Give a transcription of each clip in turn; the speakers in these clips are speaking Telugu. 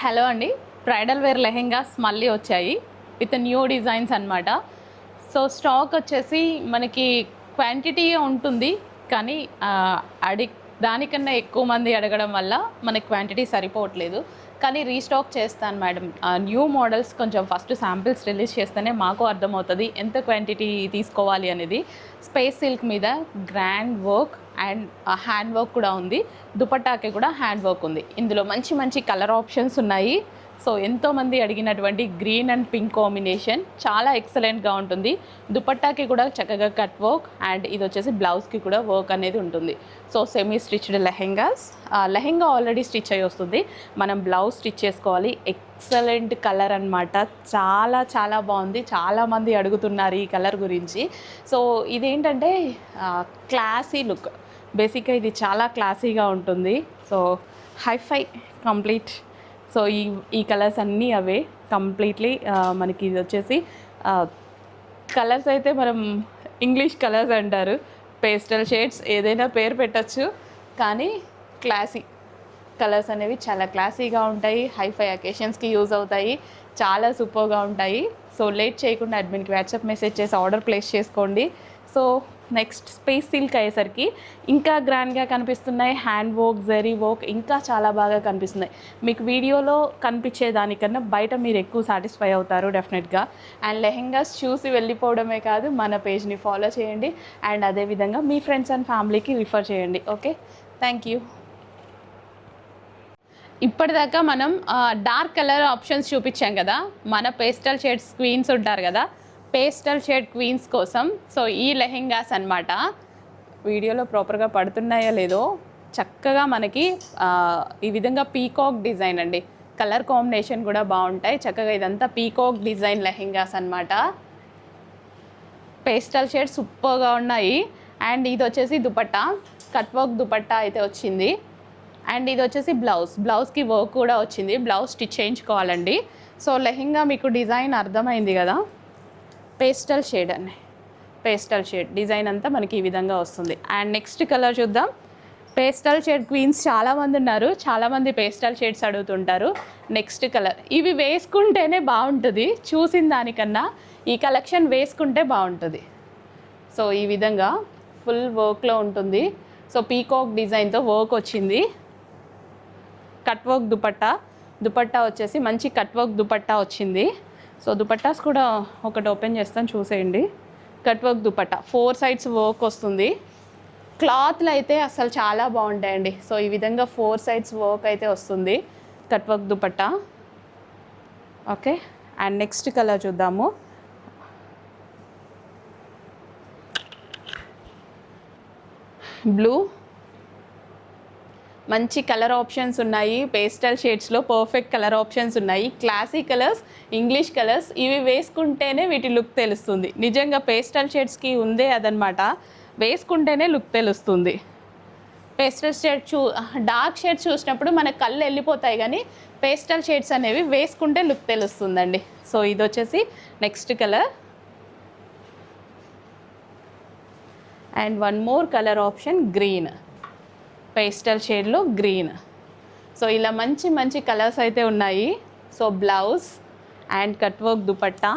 హలో అండి, బ్రైడల్ వేర్ లెహెంగాస్ మళ్ళీ వచ్చాయి విత్ న్యూ డిజైన్స్ అనమాట. సో స్టాక్ వచ్చేసి మనకి క్వాంటిటీ ఉంటుంది, కానీ దానికన్నా ఎక్కువ మంది అడగడం వల్ల మనకి క్వాంటిటీ సరిపోవట్లేదు. కానీ రీస్టాక్ చేస్తాను మేడం. న్యూ మోడల్స్ కొంచెం ఫస్ట్ శాంపిల్స్ రిలీజ్ చేస్తేనే మాకు అర్థమవుతుంది ఎంత క్వాంటిటీ తీసుకోవాలి అనేది. స్పేస్ సిల్క్ మీద grand work and hand work కూడా ఉంది. దుపట్టాకి కూడా హ్యాండ్ వర్క్ ఉంది. ఇందులో మంచి మంచి కలర్ ఆప్షన్స్ ఉన్నాయి. సో ఎంతోమంది అడిగినటువంటి గ్రీన్ అండ్ పింక్ కాంబినేషన్ చాలా ఎక్సలెంట్గా ఉంటుంది. దుపట్టాకి కూడా చక్కగా కట్ వర్క్ అండ్ ఇది వచ్చేసి బ్లౌజ్కి కూడా వర్క్ అనేది ఉంటుంది. So semi stitched lehenga already stitch అయ్యి వస్తుంది, మనం బ్లౌజ్ స్టిచ్ చేసుకోవాలి. ఎక్సలెంట్ కలర్ అనమాట, చాలా చాలా బాగుంది. చాలామంది అడుగుతున్నారు ఈ కలర్ గురించి. సో ఇదేంటంటే క్లాసీ లుక్, బేసిక్గా ఇది చాలా క్లాసీగా ఉంటుంది. So hi fi complete. సో ఈ కలర్స్ అన్నీ అవే కంప్లీట్లీ. మనకి ఇది వచ్చేసి కలర్స్ అయితే మనం ఇంగ్లీష్ కలర్స్ అంటారు, పేస్టల్ షేడ్స్ ఏదైనా పేరు పెట్టచ్చు, కానీ క్లాసీ కలర్స్ అనేవి చాలా క్లాసీగా ఉంటాయి. హైఫై అకేషన్స్కి యూజ్ అవుతాయి, చాలా సూపర్గా ఉంటాయి. సో లేట్ చేయకుండా అడ్మిన్కి వాట్సాప్ మెసేజ్ చేసి ఆర్డర్ ప్లేస్ చేసుకోండి. సో నెక్స్ట్ స్పేస్ సిల్క్ అయ్యేసరికి ఇంకా గ్రాండ్గా కనిపిస్తున్నాయి. హ్యాండ్ వర్క్, జరీ వర్క్ ఇంకా చాలా బాగా కనిపిస్తున్నాయి. మీకు వీడియోలో కనిపించే దానికన్నా బయట మీరు ఎక్కువ సాటిస్ఫై అవుతారు డెఫినెట్గా. అండ్ లెహెంగాస్ చూసి వెళ్ళిపోవడమే కాదు, మన పేజ్ని ఫాలో చేయండి అండ్ అదేవిధంగా మీ ఫ్రెండ్స్ అండ్ ఫ్యామిలీకి రిఫర్ చేయండి. Okay, thank you. ఇప్పటిదాకా మనం డార్క్ కలర్ ఆప్షన్స్ చూపించాం కదా, మన పేస్టల్ షేడ్స్ క్వీన్స్ ఉంటారు కదా, పేస్టల్ షేడ్ క్వీన్స్ కోసం. సో ఈ లెహెంగాస్ అనమాట. వీడియోలో ప్రాపర్గా పడుతున్నాయో లేదో, చక్కగా మనకి ఈ విధంగా పీకాక్ డిజైన్ అండి. కలర్ కాంబినేషన్ కూడా బాగుంటాయి. చక్కగా ఇదంతా పీకాక్ డిజైన్ లెహెంగాస్ అనమాట. పేస్టల్ షేడ్ సూపర్గా ఉన్నాయి. అండ్ ఇది వచ్చేసి దుపట్టా, కట్ వర్క్ దుపట్టా అయితే వచ్చింది. అండ్ ఇది వచ్చేసి బ్లౌజ్కి వర్క్ కూడా వచ్చింది. బ్లౌజ్ స్టిచ్ చేయించుకోవాలండి. సో లెహెంగా మీకు డిజైన్ అర్థమైంది కదా, పేస్టల్ షేడ్ అండి. పేస్టల్ షేడ్ డిజైన్ అంతా మనకి ఈ విధంగా వస్తుంది. అండ్ నెక్స్ట్ కలర్ చూద్దాం. పేస్టల్ షేడ్ క్వీన్స్ చాలామంది ఉన్నారు, చాలామంది పేస్టల్ షేడ్స్ అడుగుతుంటారు. నెక్స్ట్ కలర్, ఇవి వేసుకుంటేనే బాగుంటుంది చూసిన దానికన్నా, ఈ కలెక్షన్ వేసుకుంటే బాగుంటుంది. సో ఈ విధంగా ఫుల్ వర్క్లో ఉంటుంది. సో పీకాక్ డిజైన్తో వర్క్ వచ్చింది. కట్ వర్క్ దుపట్టా వచ్చేసి మంచి కట్ వర్క్ దుపట్టా వచ్చింది. సో దుపట్టాస్ కూడా ఒకటి ఓపెన్ చేస్తాను, చూసేయండి. Cut work dupatta 4 sides work వస్తుంది. క్లాత్లు అయితే అసలు చాలా బాగుంటాయండి. సో ఈ విధంగా 4 సైడ్స్ వర్క్ అయితే వస్తుంది cut work dupatta. Okay, and next colour చూద్దాము. బ్లూ, మంచి కలర్ ఆప్షన్స్ ఉన్నాయి. పేస్టల్ షేడ్స్లో పర్ఫెక్ట్ కలర్ ఆప్షన్స్ ఉన్నాయి. క్లాసీ కలర్స్, ఇంగ్లీష్ కలర్స్, ఇవి వేసుకుంటేనే వీటి లుక్ తెలుస్తుంది. నిజంగా పేస్టల్ షేడ్స్కి ఉందే అదనమాట, వేసుకుంటేనే లుక్ తెలుస్తుంది. పేస్టల్ షేడ్ డార్క్ షేడ్స్ చూసినప్పుడు మన కళ్ళు వెళ్ళిపోతాయి, కానీ పేస్టల్ షేడ్స్ అనేవి వేసుకుంటే లుక్ తెలుస్తుందండి. సో ఇది వచ్చేసి next colour. And one more colour option, green, pastel షేడ్లో గ్రీన్. సో ఇలా మంచి మంచి కలర్స్ అయితే ఉన్నాయి. So blouse and cut work dupatta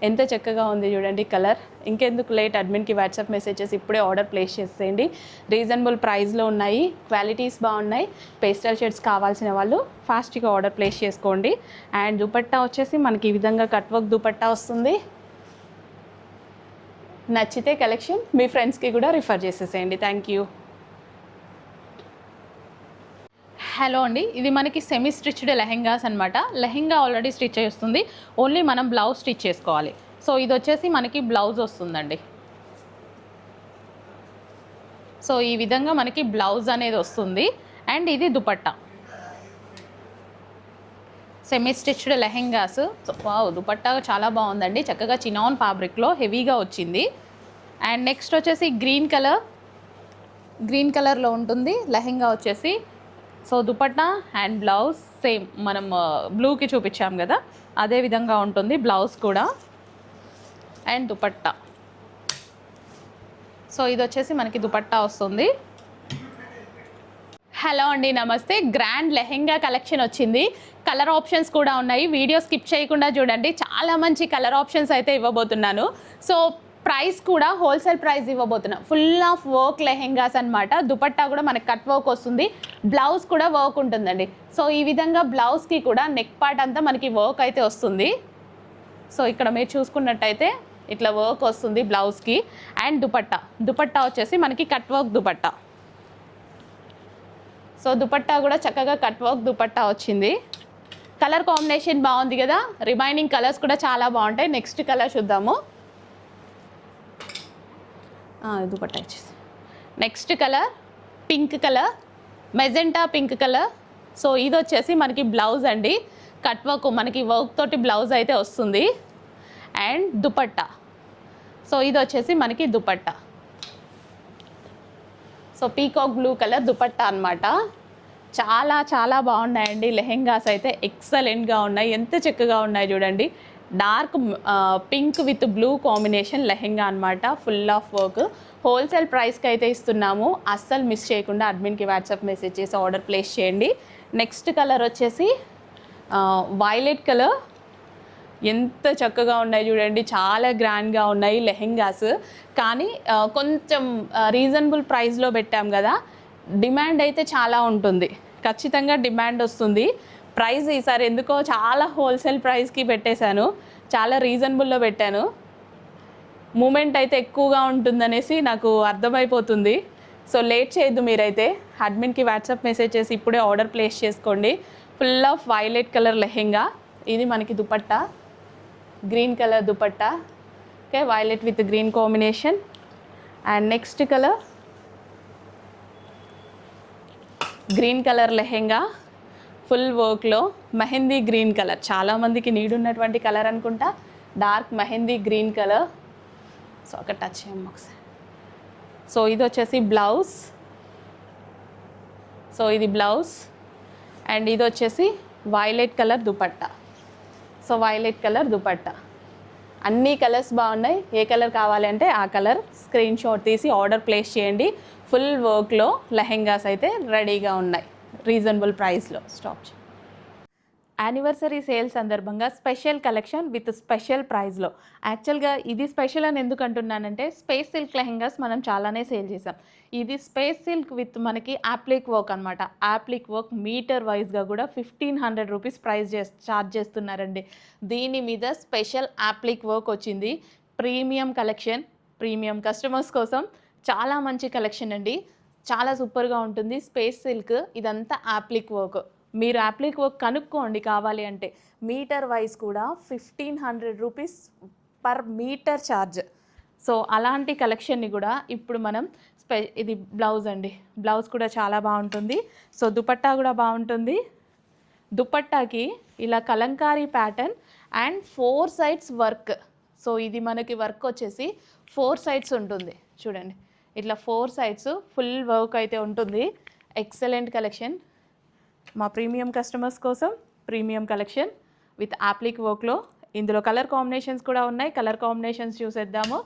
ఎంత చక్కగా ఉంది చూడండి కలర్. ఇంకెందుకు లేట్, అడ్మిన్కి వాట్సాప్ మెసేజెస్ ఇప్పుడే ఆర్డర్ ప్లేస్ చేసేయండి. రీజనబుల్ ప్రైస్లో ఉన్నాయి, క్వాలిటీస్ బాగున్నాయి. పేస్టల్ షేడ్స్ కావాల్సిన వాళ్ళు ఫాస్ట్గా ఆర్డర్ ప్లేస్ చేసుకోండి. అండ్ దుపట్టా వచ్చేసి మనకి ఈ విధంగా కట్ వర్క్ దుపట్టా వస్తుంది. నచ్చితే కలెక్షన్ మీ ఫ్రెండ్స్కి కూడా రిఫర్ చేసేసేయండి. Thank you. హలో అండి, ఇది మనకి సెమీ స్టిచ్డ్ లెహెంగాస్ అనమాట. లెహెంగా ఆల్రెడీ స్టిచ్ చేస్తుంది, ఓన్లీ మనం బ్లౌజ్ స్టిచ్ చేసుకోవాలి. సో ఇది వచ్చేసి మనకి బ్లౌజ్ వస్తుందండి. సో ఈ విధంగా మనకి బ్లౌజ్ అనేది వస్తుంది. అండ్ ఇది dupatta, semi stitched lehengas. Wow, dupatta చాలా బాగుందండి. చక్కగా చినాన్ ఫ్యాబ్రిక్లో హెవీగా వచ్చింది. అండ్ నెక్స్ట్ వచ్చేసి గ్రీన్ కలర్లో ఉంటుంది లెహెంగా వచ్చేసి. So dupatta and blouse same మనం బ్లూకి చూపించాం కదా, అదే విధంగా ఉంటుంది బ్లౌజ్ కూడా. అండ్ దుపట్టా, సో ఇది వచ్చేసి మనకి దుపట్టా వస్తుంది. హలో అండి, నమస్తే. గ్రాండ్ లెహెంగా కలెక్షన్ వచ్చింది. కలర్ ఆప్షన్స్ కూడా ఉన్నాయి. వీడియో స్కిప్ చేయకుండా చూడండి. చాలా మంచి కలర్ ఆప్షన్స్ అయితే ఇవ్వబోతున్నాను. సో ప్రైస్ కూడా హోల్సేల్ ప్రైస్ ఇవ్వబోతున్నా. ఫుల్ ఆఫ్ వర్క్ లెహెంగాస్ అనమాట. దుపట్టా కూడా మనకి కట్ వర్క్ వస్తుంది, బ్లౌజ్ కూడా వర్క్ ఉంటుందండి. సో ఈ విధంగా బ్లౌజ్కి కూడా నెక్ పార్ట్ అంతా మనకి వర్క్ అయితే వస్తుంది. సో ఇక్కడ మీరు చూసుకున్నట్టయితే ఇట్లా వర్క్ వస్తుంది బ్లౌజ్కి. అండ్ దుపట్టా వచ్చేసి మనకి cut work dupatta. So dupatta కూడా చక్కగా కట్ వర్క్ దుపట్టా వచ్చింది. కలర్ కాంబినేషన్ బాగుంది కదా. రిమైనింగ్ కలర్స్ కూడా చాలా బాగుంటాయి. నెక్స్ట్ కలర్ చూద్దాము. దుపట్టా వచ్చేసి next colour pink colour, magenta pink colour. So ఇది వచ్చేసి మనకి బ్లౌజ్ అండి. కట్ వర్క్ మనకి వర్క్ తోటి బ్లౌజ్ అయితే వస్తుంది. అండ్ దుపట్టా. సో ఇది వచ్చేసి మనకి dupatta. So peacock blue colour dupatta అనమాట. చాలా చాలా బాగున్నాయండి లెహెంగాస్ అయితే. ఎక్సలెంట్గా ఉన్నాయి, ఎంత చక్కగా ఉన్నాయి చూడండి. Dark pink with blue combination lehenga అనమాట. Full of work. హోల్సేల్ ప్రైస్కి అయితే ఇస్తున్నాము. అస్సలు మిస్ చేయకుండా అడ్మిన్కి వాట్సాప్ మెసేజ్ చేసి ఆర్డర్ ప్లేస్ చేయండి. నెక్స్ట్ కలర్ వచ్చేసి వైలెట్ కలర్. ఎంత చక్కగా ఉన్నాయి చూడండి. చాలా గ్రాండ్గా ఉన్నాయి లెహెంగాస్. కానీ కొంచెం రీజనబుల్ ప్రైస్లో పెట్టాం కదా, డిమాండ్ అయితే చాలా ఉంటుంది. ఖచ్చితంగా డిమాండ్ వస్తుంది. ప్రైస్ ఈసారి ఎందుకో చాలా హోల్సేల్ ప్రైస్కి పెట్టేశాను, చాలా రీజనబుల్లో పెట్టాను. మూమెంట్ అయితే ఎక్కువగా ఉంటుందనేసి నాకు అర్థమైపోతుంది. సో లేట్ చేయొద్దు మీరైతే. అడ్మిన్కి వాట్సాప్ మెసేజ్ చేసి ఇప్పుడే ఆర్డర్ ప్లేస్ చేసుకోండి. Full of violet colour lehenga. ఇది మనకి dupatta, green colour dupatta. Okay, violet with green combination. And next colour green colour lehenga full వర్క్లో. మెహందీ గ్రీన్ కలర్ చాలామందికి నీడ్ ఉన్నటువంటి కలర్ అనుకుంటా. Dark mehndi green colour. So అక్కడ టచ్ చేయండి ఒకసారి. సో ఇది వచ్చేసి బ్లౌజ్. సో ఇది బ్లౌజ్. అండ్ ఇది వచ్చేసి violet colour dupatta. So violet colour dupatta. అన్ని కలర్స్ బాగున్నాయి. ఏ కలర్ కావాలి అంటే ఆ కలర్ స్క్రీన్ షాట్ తీసి ఆర్డర్ ప్లేస్ చేయండి. ఫుల్ వర్క్లో లెహెంగాస్ అయితే రెడీగా ఉన్నాయి రీజనబుల్ ప్రైస్లో. స్టాప్. యానివర్సరీ సేల్ సందర్భంగా స్పెషల్ కలెక్షన్ విత్ స్పెషల్ ప్రైస్లో. యాక్చువల్గా ఇది స్పెషల్ అని ఎందుకు అంటున్నానంటే, స్పేస్ సిల్క్ లెహెంగాస్ మనం చాలానే సేల్ చేసాం. ఇది స్పేస్ సిల్క్ విత్ మనకి యాప్లిక్ వర్క్ అనమాట. యాప్లిక్ వర్క్ మీటర్ వైజ్గా కూడా 1500 రూపీస్ ప్రైస్ ఛార్జ్ చేస్తున్నారండి. దీని మీద స్పెషల్ యాప్లిక్ వర్క్ వచ్చింది. ప్రీమియం కలెక్షన్, ప్రీమియం కస్టమర్స్ కోసం చాలా మంచి కలెక్షన్ అండి. చాలా సూపర్గా ఉంటుంది. స్పేస్ సిల్క్ ఇదంతా యాప్లిక్ వర్క్. మీరు యాప్లిక్ వర్క్ కనుక్కోండి కావాలి అంటే. మీటర్ వైజ్ కూడా 1500 rupees per metre charge. So అలాంటి కలెక్షన్ని కూడా ఇప్పుడు మనం ఇది బ్లౌజ్ అండి. బ్లౌజ్ కూడా చాలా బాగుంటుంది. సో దుపట్టా కూడా బాగుంటుంది. దుపట్టాకి ఇలా Kalamkari pattern and 4 sides work. So ఇది మనకి వర్క్ వచ్చేసి 4 సైడ్స్ ఉంటుంది చూడండి. ఇట్లా 4 సైడ్స్ ఫుల్ వర్క్ అయితే ఉంటుంది. Excellent collection. మా ప్రీమియం కస్టమర్స్ కోసం ప్రీమియం కలెక్షన్ విత్ యాప్లిక్ వర్క్లో. ఇందులో కలర్ కాంబినేషన్స్ కూడా ఉన్నాయి. కలర్ కాంబినేషన్స్ చూసేద్దాము.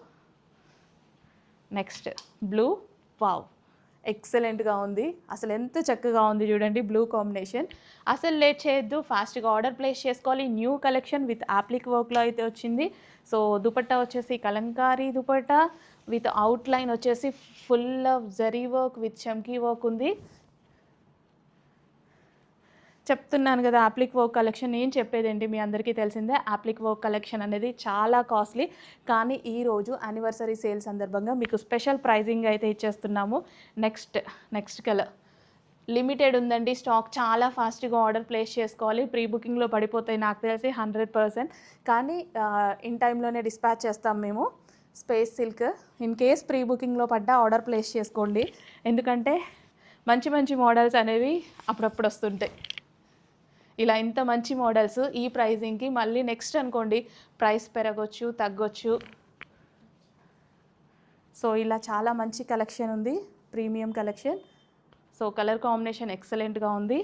Next blue. వావ్, ఎక్సలెంట్గా ఉంది. అసలు ఎంత చక్కగా ఉంది చూడండి బ్లూ కాంబినేషన్. అసలు లేట్ చేయొద్దు, ఫాస్ట్గా ఆర్డర్ ప్లేస్ చేసుకోవాలి. న్యూ కలెక్షన్ విత్ యాప్లిక్ వర్క్లో అయితే వచ్చింది. సో దుపట్టా వచ్చేసి కలంకారీ దుపట్టా విత్ అవుట్లైన్ వచ్చేసి full of zari work with చమ్కీ వర్క్ ఉంది. చెప్తున్నాను కదా యాప్లిక్ వర్క్ కలెక్షన్. నేను చెప్పేదేంటి, మీ అందరికీ తెలిసిందే. యాప్లిక్ వర్క్ కలెక్షన్ అనేది చాలా కాస్ట్లీ. కానీ ఈరోజు యానివర్సరీ సేల్ సందర్భంగా మీకు స్పెషల్ ప్రైజింగ్ అయితే ఇచ్చేస్తున్నాము. నెక్స్ట్ కలర్ లిమిటెడ్ ఉందండి స్టాక్. చాలా ఫాస్ట్గా ఆర్డర్ ప్లేస్ చేసుకోవాలి. ప్రీ బుకింగ్లో పడిపోతాయి నాకు తెలిసి 100%. కానీ ఇన్ టైంలోనే డిస్పాచ్ చేస్తాం మేము. Space silk in case pre బుకింగ్లో పడ్డా ఆర్డర్ ప్లేస్ చేసుకోండి. ఎందుకంటే మంచి మంచి మోడల్స్ అనేవి అప్పుడప్పుడు వస్తుంటాయి. ఇలా ఇంత మంచి మోడల్స్ ఈ ప్రైజింగ్కి మళ్ళీ నెక్స్ట్ అనుకోండి ప్రైస్ పెరగొచ్చు, తగ్గొచ్చు. సో ఇలా చాలా మంచి కలెక్షన్ ఉంది, premium collection. So colour combination ఎక్సలెంట్గా ఉంది.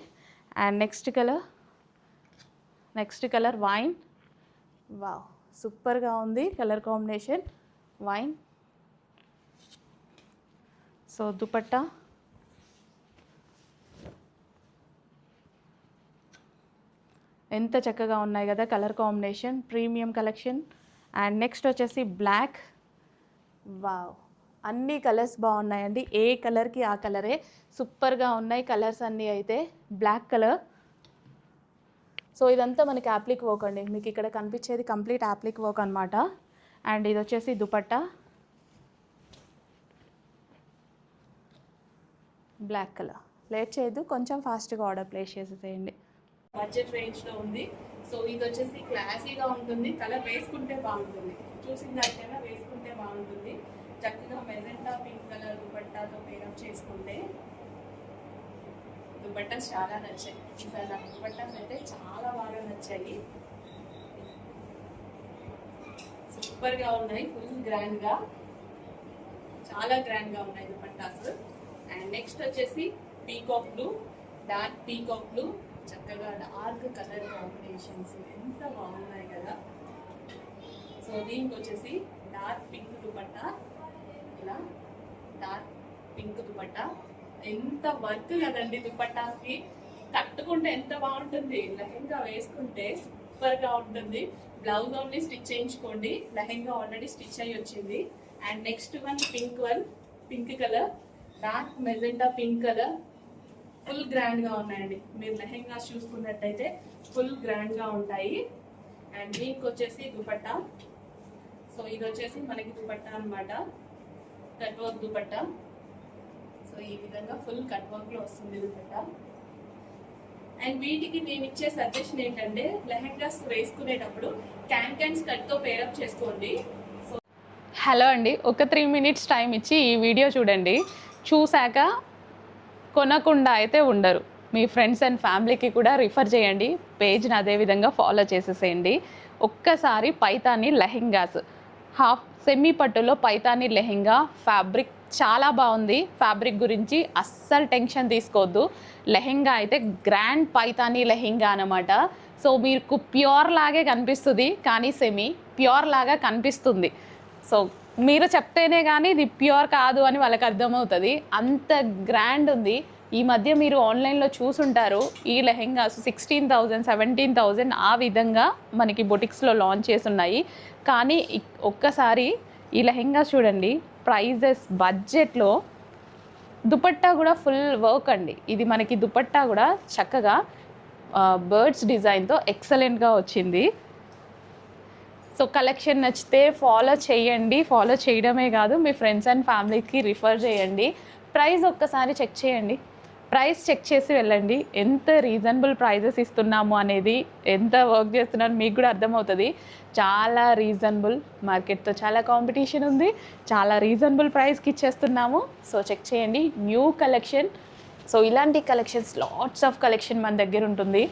And next colour wine. Wow, సూపర్గా ఉంది colour combination wine. So dupatta ఎంత చక్కగా ఉన్నాయి కదా colour combination, premium collection. And next వచ్చేసి బ్లాక్. వావ్, అన్ని కలర్స్ బాగున్నాయండి, ఏ కలర్కి ఆ కలరే సూపర్గా ఉన్నాయి కలర్స్ అన్నీ. అయితే బ్లాక్ కలర్. సో ఇదంతా మనకి యాప్లిక్ వర్క్ అండి, మీకు ఇక్కడ కనిపించేది కంప్లీట్ యాప్లిక్ వర్క్ అనమాట. అండ్ ఇది వచ్చేసి దుపట్టా, బ్లాక్ కలర్. లేట్ చేయొద్దు, కొంచెం ఫాస్ట్గా ఆర్డర్ ప్లేస్ చేసేసేయండి. బడ్జెట్ రేంజ్లో ఉంది. సో ఇది వచ్చేసి క్లాసీగా ఉంటుంది, కలర్ వేసుకుంటే బాగుంటుంది, చూసిన దానికైనా వేసుకుంటే బాగుంటుంది. చక్కగా మెజెంటా పింక్ కలర్ దుపట్టాతో పేరప్ చేసుకుంటే దుపట్టాస్ చాలా నచ్చాయి. ఈసారి నాకు దుపట్టాస్ అయితే చాలా బాగా నచ్చాయి, సూపర్గా ఉన్నాయి, ఫుల్ గ్రాండ్గా, చాలా గ్రాండ్గా ఉన్నాయి దుపట్టాస్. అండ్ నెక్స్ట్ వచ్చేసి peacock blue, dark peacock blue, చక్కగా డార్క్ కలర్ కాంబినేషన్స్ ఎంత బాగున్నాయి కదా. సో దీనికి వచ్చేసి డార్క్ పింక్ దుపట్టా, ఇలా డార్క్ పింక్ దుపట్టా, ఎంత వర్క్ కదండి దుపట్టాస్కి, కట్టుకుంటే ఎంత బాగుంటుంది, లెహంగా వేసుకుంటే సూపర్గా ఉంటుంది. బ్లౌజ్ ఓన్లీ స్టిచ్ చేయించుకోండి, లెహంగా ఆల్రెడీ స్టిచ్ అయ్యి వచ్చింది. And next one pink colour, dark magenta pink colour, full గ్రాండ్గా ఉన్నాయండి. మీరు లెహంగా చూసుకున్నట్టయితే ఫుల్ గ్రాండ్గా ఉంటాయి. అండ్ దీనికి వచ్చేసి దుపట్టా. సో ఇది వచ్చేసి మనకి దుపట్టా అనమాట, కట్ వర్క్ దుపట్టా. సో ఈ విధంగా ఫుల్ కట్ వర్క్లో వస్తుంది దుపట్టా. అండ్ వీటికి నేను ఇచ్చే సజెషన్ ఏంటంటే లెహంగాస్ వేసుకునేటప్పుడు క్యాన్స్ కట్తో పేరప్ చేసుకోండి. సో హలో అండి, ఒక 3 minutes టైం ఇచ్చి ఈ వీడియో చూడండి, చూశాక కొనకుండా అయితే ఉండరు. మీ ఫ్రెండ్స్ అండ్ ఫ్యామిలీకి కూడా రిఫర్ చేయండి, పేజ్ని అదేవిధంగా ఫాలో చేసేసేయండి. ఒక్కసారి పైతాని లెహెంగాస్, హాఫ్ సెమీ పట్టులో పైతాని లెహెంగా, ఫ్యాబ్రిక్ చాలా బాగుంది. ఫ్యాబ్రిక్ గురించి అస్సలు టెన్షన్ తీసుకోవద్దు. లెహెంగా అయితే గ్రాండ్ పైతాని లెహెంగా అనమాట. సో మీకు ప్యూర్ లాగే కనిపిస్తుంది, కానీ సెమీ ప్యూర్ లాగా కనిపిస్తుంది. సో మీరు చెప్తేనే కానీ ఇది ప్యూర్ కాదు అని వాళ్ళకి అర్థమవుతుంది, అంత గ్రాండ్ ఉంది. ఈ మధ్య మీరు ఆన్లైన్లో చూసుంటారు, ఈ లెహెంగాస్ 16,000 17,000 ఆ విధంగా మనకి బొటిక్స్లో లాంచ్ చేసి ఉన్నాయి. కానీ ఒక్కసారి ఈ లెహెంగాస్ చూడండి, ప్రైజెస్ బడ్జెట్లో. దుపట్టా కూడా ఫుల్ వర్క్ అండి, ఇది మనకి దుపట్టా కూడా చక్కగా బర్డ్స్ డిజైన్తో ఎక్సలెంట్గా వచ్చింది. సో కలెక్షన్ నచ్చితే ఫాలో చేయండి, ఫాలో చేయడమే కాదు మీ ఫ్రెండ్స్ అండ్ ఫ్యామిలీకి రిఫర్ చేయండి. ప్రైస్ ఒక్కసారి చెక్ చేయండి, ప్రైస్ చెక్ చేసి వెళ్ళండి. ఎంత రీజనబుల్ ప్రైజెస్ ఇస్తున్నాము అనేది, ఎంత వర్క్ చేస్తున్నాను మీకు కూడా అర్థమవుతుంది. చాలా రీజనబుల్, మార్కెట్తో చాలా కాంపిటీషన్ ఉంది, చాలా రీజనబుల్ ప్రైస్కి ఇచ్చేస్తున్నాము. సో చెక్ చేయండి, న్యూ కలెక్షన్. సో ఇలాంటి కలెక్షన్స్ లాట్స్ ఆఫ్ కలెక్షన్ మన దగ్గర ఉంటుంది.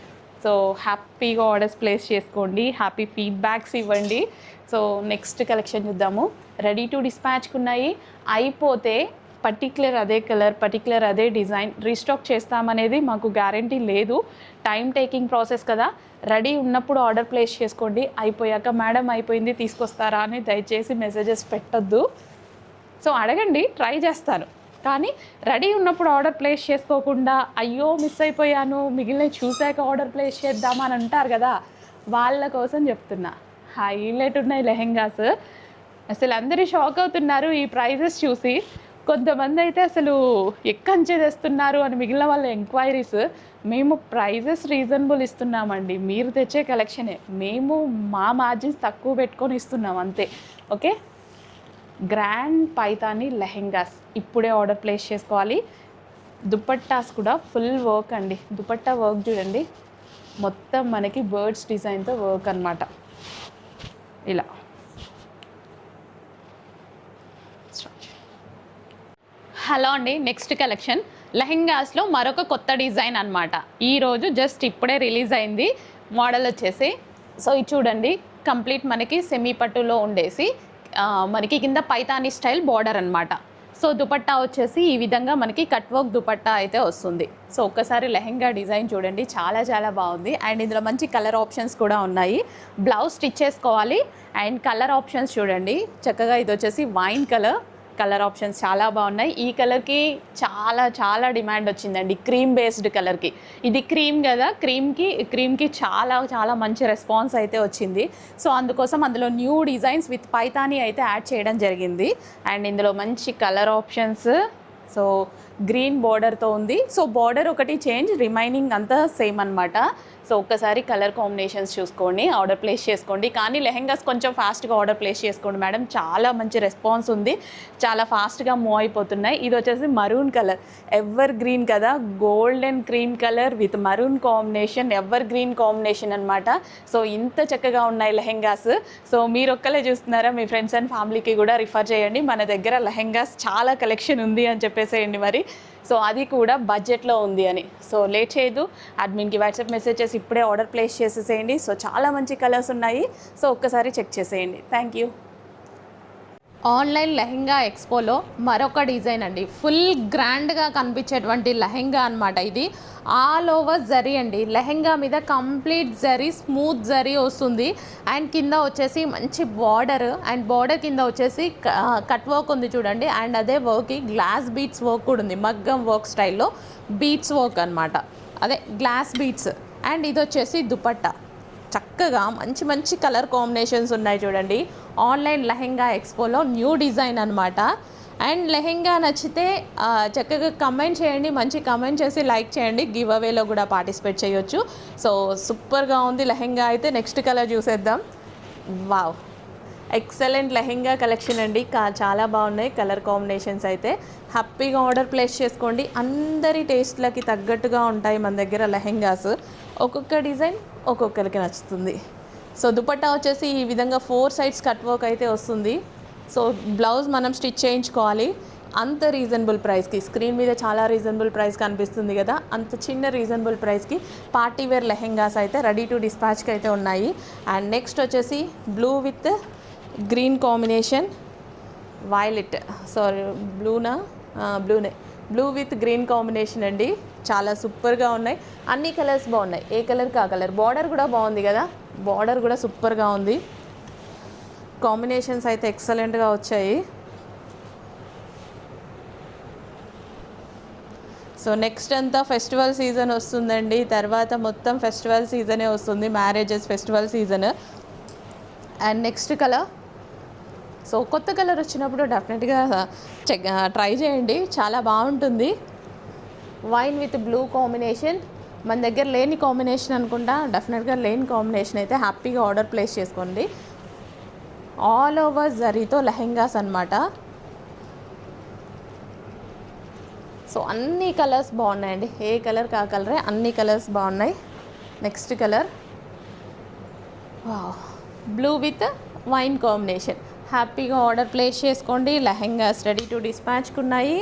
సో హ్యాపీగా ఆర్డర్స్ ప్లేస్ చేసుకోండి, హ్యాపీ ఫీడ్బ్యాక్స్ ఇవ్వండి. సో నెక్స్ట్ కలెక్షన్ చూద్దాము. రెడీ టు డిస్పాచ్కి ఉన్నాయి, అయిపోతే పర్టిక్యులర్ అదే కలర్, పర్టిక్యులర్ అదే డిజైన్ రీస్టాక్ చేస్తామనేది మాకు గ్యారంటీ లేదు, టైం టేకింగ్ ప్రాసెస్ కదా. రెడీ ఉన్నప్పుడు ఆర్డర్ ప్లేస్ చేసుకోండి, అయిపోయాక మేడం అయిపోయింది తీసుకొస్తారా అని దయచేసి మెసేజెస్ పెట్టొద్దు. సో అడగండి, ట్రై చేస్తాను, కానీ రెడీ ఉన్నప్పుడు ఆర్డర్ ప్లేస్ చేసుకోకుండా అయ్యో మిస్ అయిపోయాను మిగిలిన చూసాక ఆర్డర్ ప్లేస్ చేద్దామా అని అంటారు కదా, వాళ్ళ కోసం చెప్తున్నా. హైలైట్ ఉన్నాయి లెహెంగాస్, అసలు అందరూ షాక్ అవుతున్నారు ఈ ప్రైజెస్ చూసి. కొంతమంది అయితే అసలు ఎక్కంచే తెస్తున్నారు అని మిగిలిన వాళ్ళ ఎంక్వైరీస్. మేము ప్రైజెస్ రీజనబుల్ ఇస్తున్నామండి, మీరు తెచ్చే కలెక్షనే, మేము మా మార్జిన్స్ తక్కువ పెట్టుకొని ఇస్తున్నాం అంతే. ఓకే, గ్రాండ్ పైతాని లెహెంగాస్ ఇప్పుడే ఆర్డర్ ప్లేస్ చేసుకోవాలి. దుపట్టాస్ కూడా ఫుల్ వర్క్ అండి, దుపట్టా వర్క్ చూడండి, మొత్తం మనకి బర్డ్స్ డిజైన్తో వర్క్ అనమాట. ఇలా హలో అండి, నెక్స్ట్ కలెక్షన్ లెహెంగాస్లో మరొక కొత్త డిజైన్ అనమాట. ఈరోజు జస్ట్ ఇప్పుడే రిలీజ్ అయింది మోడల్ వచ్చేసి. సో ఇది చూడండి, కంప్లీట్ మనకి సెమీ పట్టులో ఉండేసి మనకి కింద పైతానీ స్టైల్ బార్డర్ అనమాట. సో దుపట్టా వచ్చేసి ఈ విధంగా మనకి కట్ వర్క్ దుపట్టా అయితే వస్తుంది. సో ఒక్కసారి లెహెంగా డిజైన్ చూడండి, చాలా చాలా బాగుంది. అండ్ ఇందులో మంచి కలర్ ఆప్షన్స్ కూడా ఉన్నాయి. బ్లౌజ్ స్టిచ్ చేసుకోవాలి. అండ్ కలర్ ఆప్షన్స్ చూడండి చక్కగా, ఇది వచ్చేసి వైన్ కలర్, కలర్ ఆప్షన్స్ చాలా బాగున్నాయి. ఈ కలర్కి చాలా చాలా డిమాండ్ వచ్చిందండి, క్రీమ్ బేస్డ్ కలర్కి. ఇది క్రీమ్ కదా, క్రీమ్కి చాలా చాలా మంచి రెస్పాన్స్ అయితే వచ్చింది. సో అందుకోసం అందులో న్యూ డిజైన్స్ విత్ పైతాని అయితే యాడ్ చేయడం జరిగింది. అండ్ ఇందులో మంచి కలర్ ఆప్షన్స్. సో గ్రీన్ బార్డర్తో ఉంది. సో బార్డర్ ఒకటి చేంజ్, రిమైనింగ్ అంతా సేమ్ అనమాట. సో ఒక్కసారి కలర్ కాంబినేషన్స్ చూసుకోండి, ఆర్డర్ ప్లేస్ చేసుకోండి. కానీ లెహెంగాస్ కొంచెం ఫాస్ట్గా ఆర్డర్ ప్లేస్ చేసుకోండి మేడం, చాలా మంచి రెస్పాన్స్ ఉంది, చాలా ఫాస్ట్గా మూవ్ అయిపోతున్నాయి. ఇది వచ్చేసి మరూన్ కలర్, ఎవర్ గ్రీన్ కదా, golden cream colour with maroon combination, ever green combination అనమాట. సో ఇంత చక్కగా ఉన్నాయి లెహెంగాస్. సో మీరు ఒక్కలే చూస్తున్నారా, మీ ఫ్రెండ్స్ అండ్ ఫ్యామిలీకి కూడా రిఫర్ చేయండి. మన దగ్గర లెహెంగాస్ చాలా కలెక్షన్ ఉంది అని చెప్పేసేయండి మరి. సో అది కూడా బడ్జెట్లో ఉంది అని. సో లేట్ చేయదు, అడ్మిన్కి వాట్సాప్ మెసేజ్ చేసి ఇప్పుడే ఆర్డర్ ప్లేస్ చేసేసేయండి. సో చాలా మంచి కలర్స్ ఉన్నాయి, సో ఒక్కసారి చెక్ చేసేయండి. Thank you. ఆన్లైన్ లెహెంగా ఎక్స్పోలో మరొక డిజైన్ అండి, ఫుల్ గ్రాండ్గా కనిపించేటువంటి లెహెంగా అనమాట. ఇది ఆల్ ఓవర్ జరీ అండి, లెహెంగా మీద కంప్లీట్ జరీ, స్మూత్ జరీ వస్తుంది. అండ్ కింద వచ్చేసి మంచి బార్డర్, అండ్ బార్డర్ కింద వచ్చేసి కట్ వర్క్ ఉంది చూడండి. అండ్ అదే వర్క్కి గ్లాస్ బీట్స్ వర్క్ కూడా ఉంది, మగ్గం వర్క్ స్టైల్లో బీట్స్ వర్క్ అనమాట, అదే గ్లాస్ బీట్స్. అండ్ ఇది వచ్చేసి దుపట్టా, చక్కగా మంచి మంచి కలర్ కాంబినేషన్స్ ఉన్నాయి చూడండి. ఆన్లైన్ లెహెంగా ఎక్స్పోలో న్యూ డిజైన్ అనమాట. అండ్ లెహెంగా నచ్చితే చక్కగా కమెంట్ చేయండి, మంచి కమెంట్ చేసి లైక్ చేయండి. గివ్ అవేలో కూడా పార్టిసిపేట్ చేయొచ్చు. సో సూపర్గా ఉంది లెహెంగా అయితే. నెక్స్ట్ కలర్ చూసేద్దాం. వావ్, ఎక్సలెంట్ లెహెంగా కలెక్షన్ అండి, చాలా బాగున్నాయి కలర్ కాంబినేషన్స్ అయితే. హ్యాపీగా ఆర్డర్ ప్లేస్ చేసుకోండి, అందరి టేస్ట్లకి తగ్గట్టుగా ఉంటాయి మన దగ్గర లెహెంగాస్. ఒక్కొక్క డిజైన్ ఒక్కొక్కరికి నచ్చుతుంది. సో దుపట్టా వచ్చేసి ఈ విధంగా 4 సైడ్స్ కట్ వర్క్ అయితే వస్తుంది. సో బ్లౌజ్ మనం స్టిచ్ చేయించుకోవాలి. అంత రీజనబుల్ ప్రైస్కి, స్క్రీన్ మీద చాలా రీజనబుల్ ప్రైస్ కనిపిస్తుంది కదా, అంత చిన్న రీజనబుల్ ప్రైస్కి పార్టీ వేర్ లెహెంగాస్ అయితే రెడీ టు డిస్పాచ్కి అయితే ఉన్నాయి. అండ్ నెక్స్ట్ వచ్చేసి blue with green combination, violet, sorry బ్లూనే, బ్లూ విత్ గ్రీన్ కాంబినేషన్ అండి. చాలా సూపర్గా ఉన్నాయి, అన్ని కలర్స్ బాగున్నాయి, ఏ కలర్కి ఆ కలర్. బార్డర్ కూడా బాగుంది కదా, బార్డర్ కూడా సూపర్గా ఉంది. కాంబినేషన్స్ అయితే ఎక్సలెంట్గా వచ్చాయి. సో నెక్స్ట్ అంతా ఫెస్టివల్ సీజన్ వస్తుందండి, తర్వాత మొత్తం ఫెస్టివల్ సీజనే వస్తుంది, marriages festival season. And next colour, so కొత్త కలర్ వచ్చినప్పుడు డెఫినెట్గా ట్రై చేయండి, చాలా బాగుంటుంది. వైన్ విత్ బ్లూ కాంబినేషన్, మన దగ్గర లేని కాంబినేషన్ అనుకుంటా, డెఫినెట్గా లేని కాంబినేషన్ అయితే హ్యాపీగా ఆర్డర్ ప్లేస్ చేసుకోండి. ఆల్ ఓవర్ జరీతో లెహెంగాస్ అనమాట. సో అన్ని కలర్స్ బాగున్నాయండి, ఏ కలర్ కా కలరే, అన్ని కలర్స్ బాగున్నాయి. Next colour blue with wine combination. హ్యాపీగా ఆర్డర్ ప్లేస్ చేసుకోండి, లెహెంగాస్ రెడీ టు డిస్పాచ్కి ఉన్నాయి.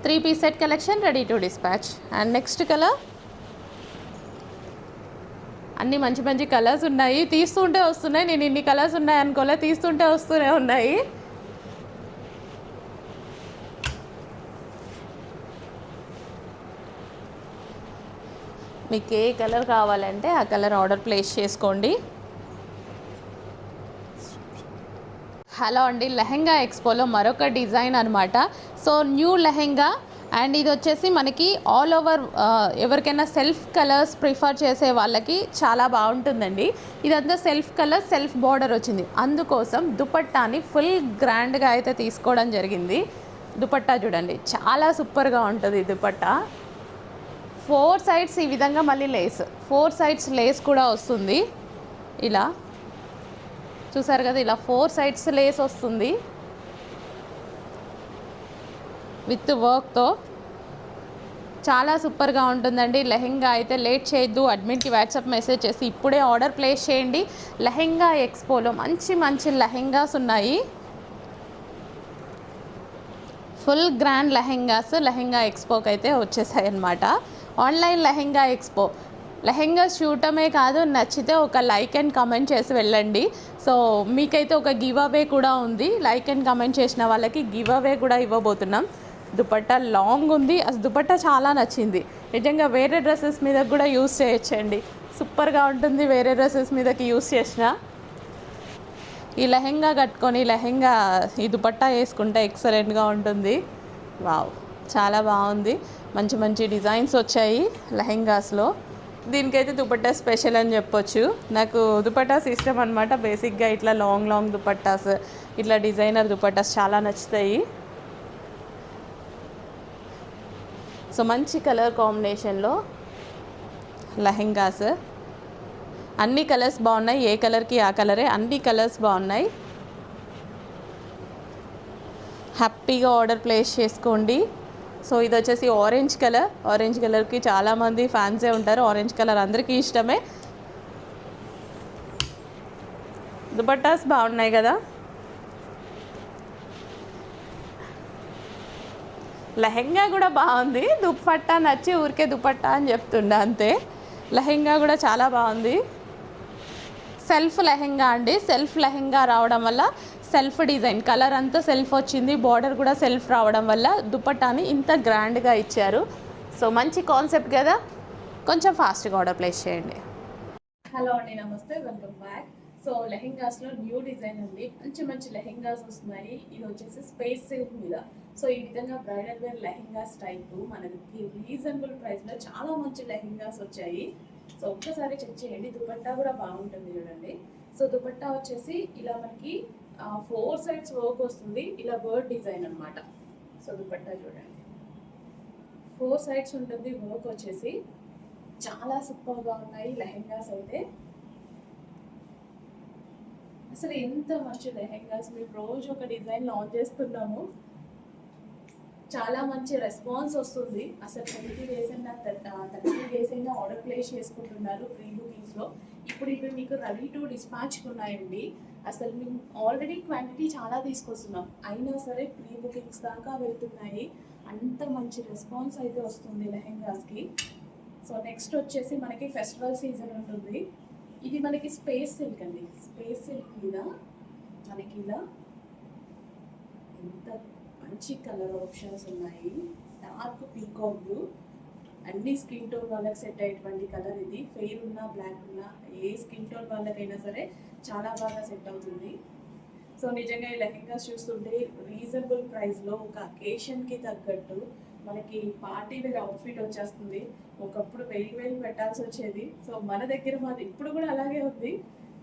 Three piece set collection ready to dispatch. And next colour, అన్నీ మంచి మంచి కలర్స్ ఉన్నాయి, తీస్తుంటే వస్తున్నాయి. నేను ఇన్ని కలర్స్ ఉన్నాయి అనుకోలే, తీస్తుంటే వస్తూనే ఉన్నాయి. మీకు ఏ కలర్ కావాలంటే ఆ కలర్ ఆర్డర్ ప్లేస్ చేసుకోండి. హలో అండి, లెహెంగా ఎక్స్పోలో మరొక డిజైన్ అనమాట. సో న్యూ లెహెంగా, అండ్ ఇది వచ్చేసి మనకి ఆల్ ఓవర్, ఎవరికైనా సెల్ఫ్ కలర్స్ ప్రిఫర్ చేసే వాళ్ళకి చాలా బాగుంటుందండి. ఇదంతా సెల్ఫ్ కలర్, సెల్ఫ్ బార్డర్ వచ్చింది, అందుకోసం దుపట్టాని ఫుల్ గ్రాండ్గా అయితే తీసుకోవడం జరిగింది. దుపట్టా చూడండి, చాలా సూపర్గా ఉంటుంది దుపట్టా. 4 సైడ్స్ ఈ విధంగా, మళ్ళీ లేస్ 4 సైడ్స్ లేస్ కూడా వస్తుంది. ఇలా చూసారు కదా, ఇలా 4 సైడ్స్ లేస్ వస్తుంది విత్ వర్క్తో. చాలా సూపర్గా ఉంటుందండి లెహెంగా అయితే. లేట్ చేయొద్దు, అడ్మిన్కి వాట్సాప్ మెసేజ్ చేసి ఇప్పుడే ఆర్డర్ ప్లేస్ చేయండి. లెహెంగా ఎక్స్పోలో మంచి మంచి లెహెంగాస్ ఉన్నాయి, ఫుల్ గ్రాండ్ లెహెంగాస్ లెహెంగా ఎక్స్పోకి అయితే వచ్చేసాయి అన్నమాట. ఆన్లైన్ లెహెంగా ఎక్స్పో, లెహెంగా చూడటమే కాదు, నచ్చితే ఒక లైక్ అండ్ కమెంట్ చేసి వెళ్ళండి. సో మీకైతే ఒక గివ్ అవే కూడా ఉంది, లైక్ అండ్ కమెంట్ చేసిన వాళ్ళకి గివ్ అవే కూడా ఇవ్వబోతున్నాం. దుపట్టా లాంగ్ ఉంది, అసలు దుపట్టా చాలా నచ్చింది నిజంగా, వేరే డ్రెస్సెస్ మీద కూడా యూస్ చేయొచ్చండి. సూపర్గా ఉంటుంది, వేరే డ్రెస్సెస్ మీదకి యూస్ చేసిన. ఈ లెహెంగా కట్టుకొని ఈ దుపట్టా వేసుకుంటే ఎక్సలెంట్గా ఉంటుంది. వావ్, చాలా బాగుంది. మంచి మంచి డిజైన్స్ వచ్చాయి లెహెంగాస్లో. దీనికైతే దుపట్టా స్పెషల్ అని చెప్పొచ్చు. నాకు దుపట్టాస్ ఇష్టం అనమాట. బేసిక్గా ఇట్లా లాంగ్ దుపట్టాస్, ఇట్లా డిజైనర్ దుపట్టాస్ చాలా నచ్చుతాయి. సో మంచి కలర్ కాంబినేషన్లో లెహెంగాస్, అన్ని కలర్స్ బాగున్నాయి. ఏ కలర్కి ఆ కలరే, అన్ని కలర్స్ బాగున్నాయి. హ్యాపీగా ఆర్డర్ ప్లేస్ చేసుకోండి. సో ఇది వచ్చేసి ఆరెంజ్ కలర్కి చాలామంది ఫ్యాన్సే ఉంటారు. ఆరెంజ్ కలర్ అందరికీ ఇష్టమే. దుపట్టాస్ బాగున్నాయి కదా. లెహెంగా కూడా బాగుంది. దుపట్టా నచ్చి ఊరికే దుపట్టా అని చెప్తుండే అంతే. లెహెంగా కూడా చాలా బాగుంది. సెల్ఫ్ లెహెంగా అండి. సెల్ఫ్ లెహెంగా రావడం వల్ల సెల్ఫ్ డిజైన్, కలర్ అంతా సెల్ఫ్ వచ్చింది, బార్డర్ కూడా సెల్ఫ్ రావడం వల్ల దుపట్టాని ఇంత గ్రాండ్గా ఇచ్చారు. సో మంచి కాన్సెప్ట్ కదా. కొంచెం ఫాస్ట్గా ఆర్డర్ ప్లేస్ చేయండి. హలో అండి, నమస్తే, వెల్కమ్ బ్యాక్. సో లెహెంగాస్లో న్యూ డిజైన్ ఉంది. మంచి లెహెంగాస్ వస్తున్నాయి. ఇది వచ్చేసి స్పేస్ సిల్క్ మీద. సో ఈ విధంగా బ్రైడల్ వేర్ లెహెంగాస్ టైప్ మనకి రీజనబుల్ ప్రైస్లో చాలా మంచి లెహెంగాస్ వచ్చాయి. సో ఒక్కసారి చెక్ చేయండి. దుపట్టా కూడా బాగుంటుంది చూడండి. సో దుపట్టా వచ్చేసి ఇలా మనకి 4 సైడ్స్ వర్క్ వస్తుంది. ఇలా బర్డ్ డిజైన్ అనమాట. సో దుపట్టా చూడండి, 4 సైడ్స్ ఉంటుంది వర్క్ వచ్చేసి. చాలా సూపర్గా ఉన్నాయి లెహెంగాస్ అయితే. అసలు ఎంత మంచి లెహెంగాస్, మేము రోజు ఒక డిజైన్ లాంచ్ చేస్తున్నాము. చాలా మంచి రెస్పాన్స్ వస్తుంది. అసలు 30 డేస్ అయినా ఆర్డర్ ప్లేస్ చేసుకుంటున్నారు ప్రీ బుకింగ్స్లో. ఇప్పుడు మీకు రెడీ టు డిస్పాచ్కి ఉన్నాయండి. అసలు మేము ఆల్రెడీ క్వాంటిటీ చాలా తీసుకొస్తున్నాం, అయినా సరే ప్రీ బుకింగ్స్ దాకా వెళ్తున్నాయి. అంత మంచి రెస్పాన్స్ అయితే వస్తుంది లెహెంగాస్కి. సో నెక్స్ట్ వచ్చేసి మనకి ఫెస్టివల్ సీజన్ ఉంటుంది. ఇది మనకి స్పేస్ సిల్క్ అండి. స్పేస్ సిల్క్ మీద మనకి ఇలా ఎంత మంచి కలర్ ఆప్షన్స్ ఉన్నాయి. డార్క్ పీకాక్ బ్లూ, అన్ని స్కిన్ టోన్ వాళ్ళకి సెట్ అయ్యేటువంటి కలర్ ఇది. ఫెయిర్ ఉన్నా బ్లాక్ ఉన్నా ఏ స్కిన్ టోన్ వాళ్ళకైనా సరే చాలా బాగా సెట్ అవుతుంది. సో నిజంగా ఈ లెహెంగాస్ చూస్తుంటే రీజనబుల్ ప్రైస్లో ఒక అకేషన్కి తగ్గట్టు మనకి పార్టీ వేర్ అవుట్ఫిట్ వచ్చేస్తుంది. ఒకప్పుడు 1000 పెట్టాల్సి వచ్చేది. సో మన దగ్గర మాత్రం ఇప్పుడు కూడా అలాగే ఉంది,